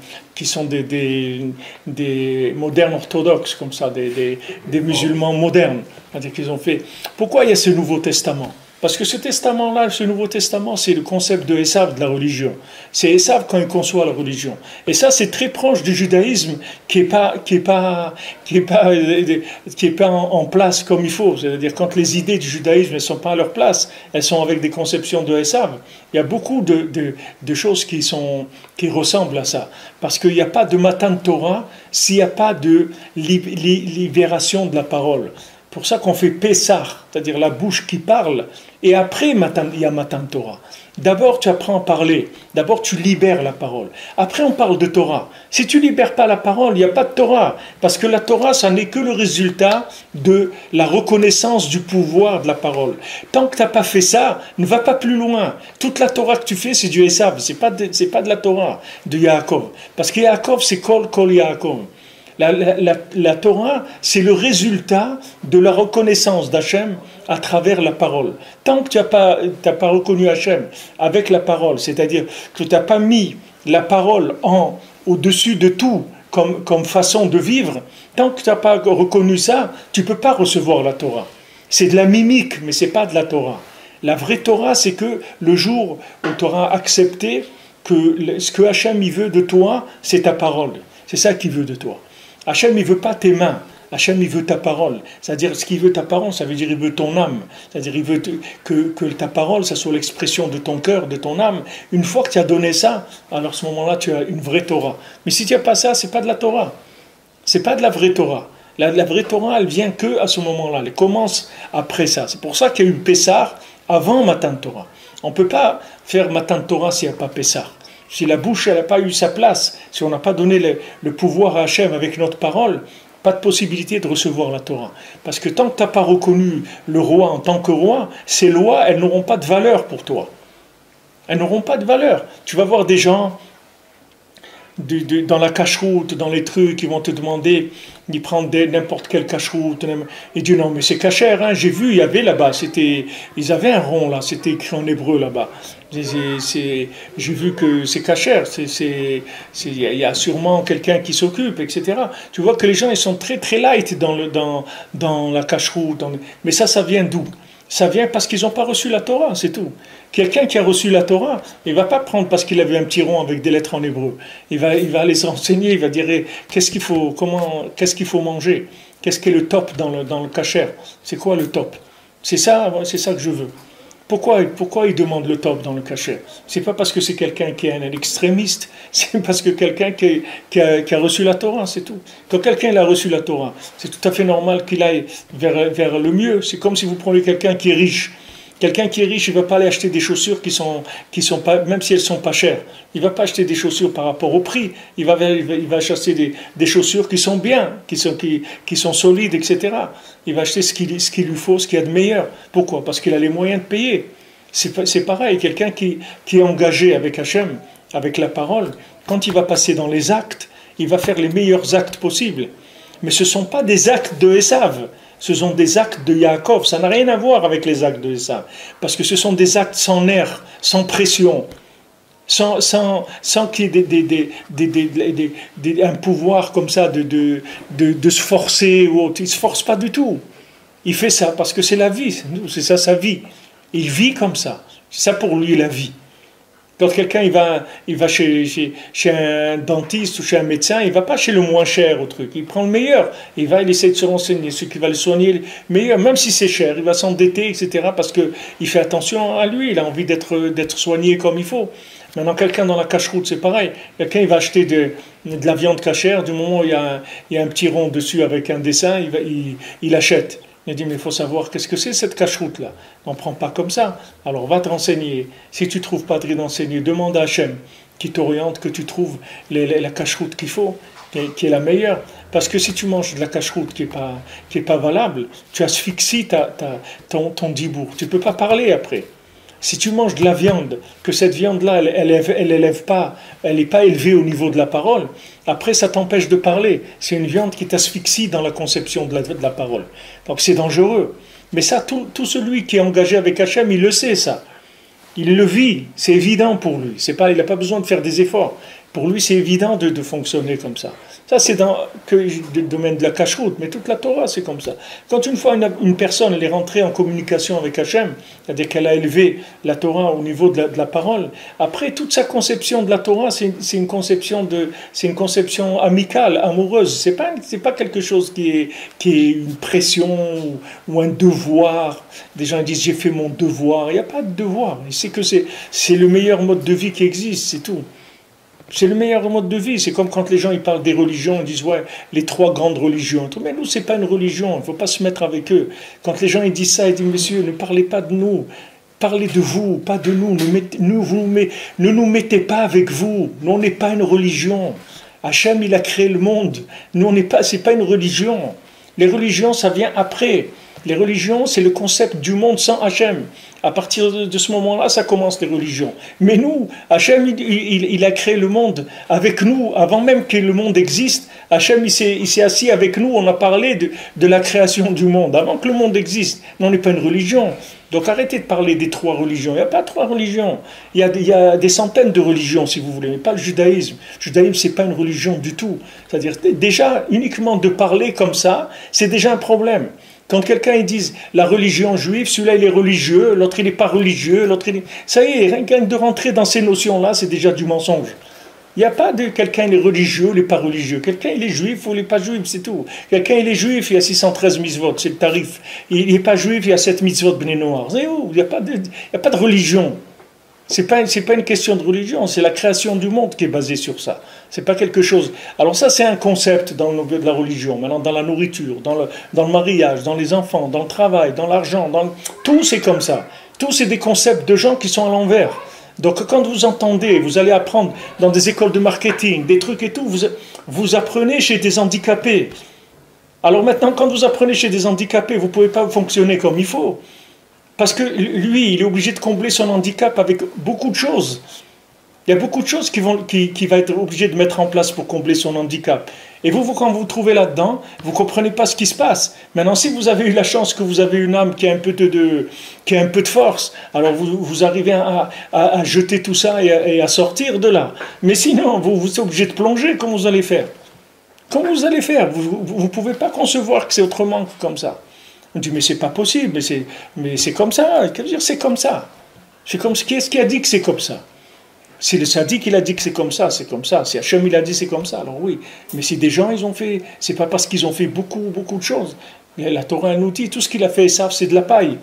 des modernes orthodoxes comme ça, des musulmans modernes. C'est-à-dire qu'ils ont fait. Pourquoi il y a ce Nouveau Testament? Parce que ce testament-là, ce Nouveau Testament, c'est le concept de Esav de la religion. C'est Esav quand il conçoit la religion. Et ça, c'est très proche du judaïsme qui est pas en place comme il faut. C'est-à-dire quand les idées du judaïsme ne sont pas à leur place, elles sont avec des conceptions de Esav. Il y a beaucoup de choses qui ressemblent à ça. Parce qu'il n'y a pas de Matan Torah s'il n'y a pas de libération de la parole. Pour ça qu'on fait Pessah, c'est-à-dire la bouche qui parle, et après il y a Matan Torah. D'abord tu apprends à parler, d'abord tu libères la parole. Après on parle de Torah. Si tu libères pas la parole, il n'y a pas de Torah. Parce que la Torah, ça n'est que le résultat de la reconnaissance du pouvoir de la parole. Tant que tu n'as pas fait ça, ne va pas plus loin. Toute la Torah que tu fais, c'est du Esav, c'est pas de la Torah de Yaakov. Parce que Yaakov, c'est Kol Yaakov. La Torah, c'est le résultat de la reconnaissance d'Hachem à travers la parole. Tant que tu n'as pas reconnu Hachem avec la parole, c'est-à-dire que tu n'as pas mis la parole au-dessus de tout comme façon de vivre, tant que tu n'as pas reconnu ça, tu ne peux pas recevoir la Torah. C'est de la mimique, mais ce n'est pas de la Torah. La vraie Torah, c'est que le jour où tu auras accepté que ce que Hachem il veut de toi, c'est ta parole. C'est ça qu'il veut de toi. Hachem, il ne veut pas tes mains. Hachem, il veut ta parole. C'est-à-dire, ce qu'il veut ta parole, ça veut dire il veut ton âme. C'est-à-dire, il veut que ta parole, ça soit l'expression de ton cœur, de ton âme. Une fois que tu as donné ça, alors à ce moment-là, tu as une vraie Torah. Mais si tu n'as pas ça, c'est pas de la Torah. C'est pas de la vraie Torah. La vraie Torah, elle vient que à ce moment-là. Elle commence après ça. C'est pour ça qu'il y a eu Pessah avant Matan Torah. On ne peut pas faire Matan Torah s'il n'y a pas Pessah. Si la bouche n'a pas eu sa place, si on n'a pas donné le pouvoir à Hachem avec notre parole, pas de possibilité de recevoir la Torah. Parce que tant que tu n'as pas reconnu le roi en tant que roi, ces lois, elles n'auront pas de valeur pour toi. Elles n'auront pas de valeur. Tu vas voir des gens dans la cache-route, dans les trucs, ils vont te demander d'y prendre n'importe quelle cache-route. Ils disent non, mais c'est cachère, hein. J'ai vu, il y avait là-bas, ils avaient un rond là, c'était écrit en hébreu là-bas. J'ai vu que c'est cachère, il y a sûrement quelqu'un qui s'occupe, etc. Tu vois que les gens ils sont très très light dans la cache-route, mais ça vient d'où? Ça vient parce qu'ils n'ont pas reçu la Torah, c'est tout. Quelqu'un qui a reçu la Torah, il ne va pas prendre parce qu'il avait un petit rond avec des lettres en hébreu. Il va aller s'enseigner, il va dire qu'est-ce qu'il faut manger, qu'est-ce qui est le top dans le kasher, c'est quoi le top? C'est ça que je veux. Pourquoi il demande le top dans le kasher? C'est pas parce que c'est quelqu'un qui est un extrémiste, c'est parce que quelqu'un qui a reçu la Torah, c'est tout. Quand quelqu'un a reçu la Torah, c'est tout à fait normal qu'il aille vers le mieux. C'est comme si vous prenez quelqu'un qui est riche. Quelqu'un qui est riche, il ne va pas aller acheter des chaussures qui sont pas, même si elles ne sont pas chères. Il ne va pas acheter des chaussures par rapport au prix. Il va acheter des chaussures qui sont bien, qui sont solides, etc. Il va acheter ce qu'il lui faut, ce qu'il y a de meilleur. Pourquoi? Parce qu'il a les moyens de payer. C'est pareil, quelqu'un qui est engagé avec Hachem, avec la parole, quand il va passer dans les actes, il va faire les meilleurs actes possibles. Mais ce ne sont pas des actes de Esav. Ce sont des actes de Yaakov, ça n'a rien à voir avec les actes de Esav, parce que ce sont des actes sans nerfs, sans pression, sans qu'il y ait un pouvoir comme ça de se forcer ou autre. Il ne se force pas du tout. Il fait ça parce que c'est la vie, c'est ça sa vie. Il vit comme ça. C'est ça pour lui la vie. Quand quelqu'un il va chez un dentiste ou chez un médecin, il ne va pas chez le moins cher au truc. Il prend le meilleur. Il essaie de se renseigner. Ce qui va le soigner le meilleur, même si c'est cher, il va s'endetter, etc. Parce qu'il fait attention à lui. Il a envie d'être soigné comme il faut. Maintenant, quelqu'un dans la cache-route, c'est pareil. Quelqu'un il va acheter de la viande cachère. Du moment où il y a un petit rond dessus avec un dessin, il achète. Il dit, mais il faut savoir qu'est-ce que c'est cette cache-route-là. On ne prend pas comme ça. Alors va te renseigner. Si tu ne trouves pas de renseigner, demande à Hachem qui t'oriente, que tu trouves la cache-route qu'il faut, qui est la meilleure. Parce que si tu manges de la cache-route qui est pas valable, tu asphyxies ton dibour. Tu ne peux pas parler après. Si tu manges de la viande, que cette viande-là, elle n'est pas élevée au niveau de la parole, après ça t'empêche de parler. C'est une viande qui t'asphyxie dans la conception de la parole. Donc c'est dangereux. Mais ça, tout celui qui est engagé avec Hachem, il le sait ça. Il le vit, c'est évident pour lui. Il n'a pas besoin de faire des efforts. Pour lui, c'est évident de fonctionner comme ça. Ça, c'est dans le domaine de la cache-route, mais toute la Torah, c'est comme ça. Quand une fois une personne elle est rentrée en communication avec Hachem, c'est-à-dire qu'elle a élevé la Torah au niveau de la parole, après, toute sa conception de la Torah, c'est une conception amicale, amoureuse. C'est pas quelque chose qui est une pression ou un devoir. Des gens disent, j'ai fait mon devoir. Il n'y a pas de devoir. C'est que c'est le meilleur mode de vie qui existe, c'est tout. C'est le meilleur mode de vie. C'est comme quand les gens ils parlent des religions, ils disent ouais, les 3 grandes religions. Mais nous, c'est pas une religion, il ne faut pas se mettre avec eux. Quand les gens ils disent ça, ils disent messieurs, ne parlez pas de nous, parlez de vous, pas de nous. Ne nous mettez pas avec vous. Nous, on n'est pas une religion. Hachem, il a créé le monde. Nous, c'est pas une religion. Les religions, ça vient après. Les religions, c'est le concept du monde sans Hachem. À partir de ce moment-là, ça commence les religions. Mais nous, Hachem, il a créé le monde avec nous, avant même que le monde existe. Hachem, il s'est assis avec nous, on a parlé de la création du monde, avant que le monde existe. Mais on n'est pas une religion. Donc arrêtez de parler des 3 religions. Il n'y a pas 3 religions. Il y a des centaines de religions, si vous voulez, mais pas le judaïsme. Le judaïsme, ce n'est pas une religion du tout. C'est-à-dire, déjà, uniquement de parler comme ça, c'est déjà un problème. Quand quelqu'un ils disent la religion juive, celui-là il est religieux, l'autre il n'est pas religieux, l'autre il est... Ça y est, rien que de rentrer dans ces notions-là, c'est déjà du mensonge. Il n'y a pas de quelqu'un il est religieux, il n'est pas religieux. Quelqu'un il est juif ou il n'est pas juif, c'est tout. Quelqu'un il est juif, il y a 613 mitzvot, c'est le tarif. Il n'est pas juif, il y a 7 mitzvot bnei noir. C'est où? Il n'y a pas de religion. C'est pas une question de religion, c'est la création du monde qui est basée sur ça. C'est pas quelque chose. Alors ça, c'est un concept dans le de la religion. Maintenant, dans la nourriture, dans le mariage, dans les enfants, dans le travail, dans l'argent, tout c'est comme ça. Tout c'est des concepts de gens qui sont à l'envers. Donc quand vous entendez, vous allez apprendre dans des écoles de marketing, des trucs et tout, vous apprenez chez des handicapés. Alors maintenant, quand vous apprenez chez des handicapés, vous ne pouvez pas fonctionner comme il faut. Parce que lui, il est obligé de combler son handicap avec beaucoup de choses. Il y a beaucoup de choses qu'il va être obligé de mettre en place pour combler son handicap. Et vous quand vous vous trouvez là-dedans, vous ne comprenez pas ce qui se passe. Maintenant, si vous avez eu la chance que vous avez une âme qui a un peu de force, alors vous arrivez à jeter tout ça et à sortir de là. Mais sinon, vous êtes obligé de plonger. Comment vous allez faire? Comment vous allez faire? Vous ne pouvez pas concevoir que c'est autrement que comme ça. On dit, mais c'est pas possible, mais c'est comme ça. Qu'est-ce que dire, c'est comme ça. Qui est-ce qui a dit que c'est comme ça? Si le sadique il a dit que c'est comme ça, c'est comme ça. Si Hachem il a dit c'est comme ça, alors oui. Mais si des gens ils ont fait, c'est pas parce qu'ils ont fait beaucoup de choses. La Torah nous dit, tout ce qu'il a fait, Esav, c'est de la paille.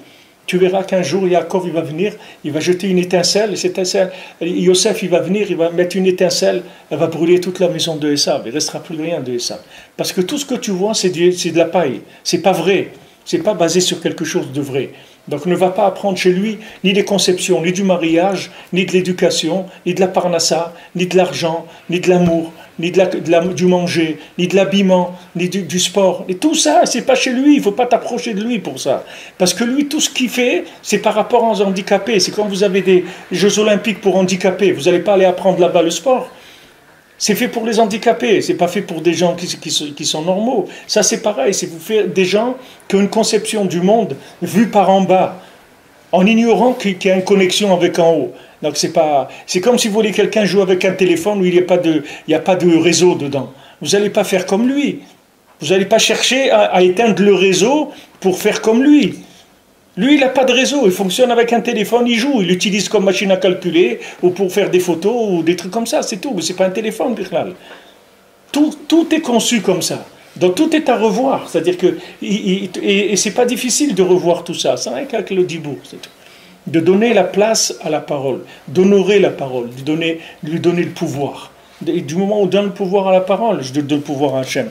Tu verras qu'un jour Yaakov il va venir, il va jeter une étincelle, et cette étincelle, Yosef il va venir, il va mettre une étincelle, elle va brûler toute la maison de Esav. Il ne restera plus rien de Esav. Parce que tout ce que tu vois, c'est de la paille. C'est pas vrai. C'est pas basé sur quelque chose de vrai. Donc ne va pas apprendre chez lui ni des conceptions, ni du mariage, ni de l'éducation, ni de la parnassa, ni de l'argent, ni de l'amour, ni du manger, ni de l'habillement, ni du sport. Et tout ça, c'est pas chez lui, il ne faut pas t'approcher de lui pour ça. Parce que lui, tout ce qu'il fait, c'est par rapport aux handicapés. C'est quand vous avez des Jeux Olympiques pour handicapés, vous n'allez pas aller apprendre là-bas le sport. C'est fait pour les handicapés, c'est pas fait pour des gens qui sont normaux. Ça c'est pareil, c'est vous faire des gens qui ont une conception du monde vue par en bas, en ignorant qu'il y a une connexion avec en haut. Donc c'est comme si vous voulez quelqu'un jouer avec un téléphone où il n'y a pas de réseau dedans. Vous n'allez pas faire comme lui. Vous n'allez pas chercher à éteindre le réseau pour faire comme lui. Lui, il n'a pas de réseau, il fonctionne avec un téléphone, il joue, il l'utilise comme machine à calculer, ou pour faire des photos, ou des trucs comme ça, c'est tout, mais ce n'est pas un téléphone, Birlal. Tout est conçu comme ça. Donc tout est à revoir, c'est-à-dire que, et ce n'est pas difficile de revoir tout ça, c'est rien qu'avec le dibour, c'est tout. De donner la place à la parole, d'honorer la parole, de lui donner le pouvoir. Et du moment où on donne le pouvoir à la parole, je donne le pouvoir à Hachem.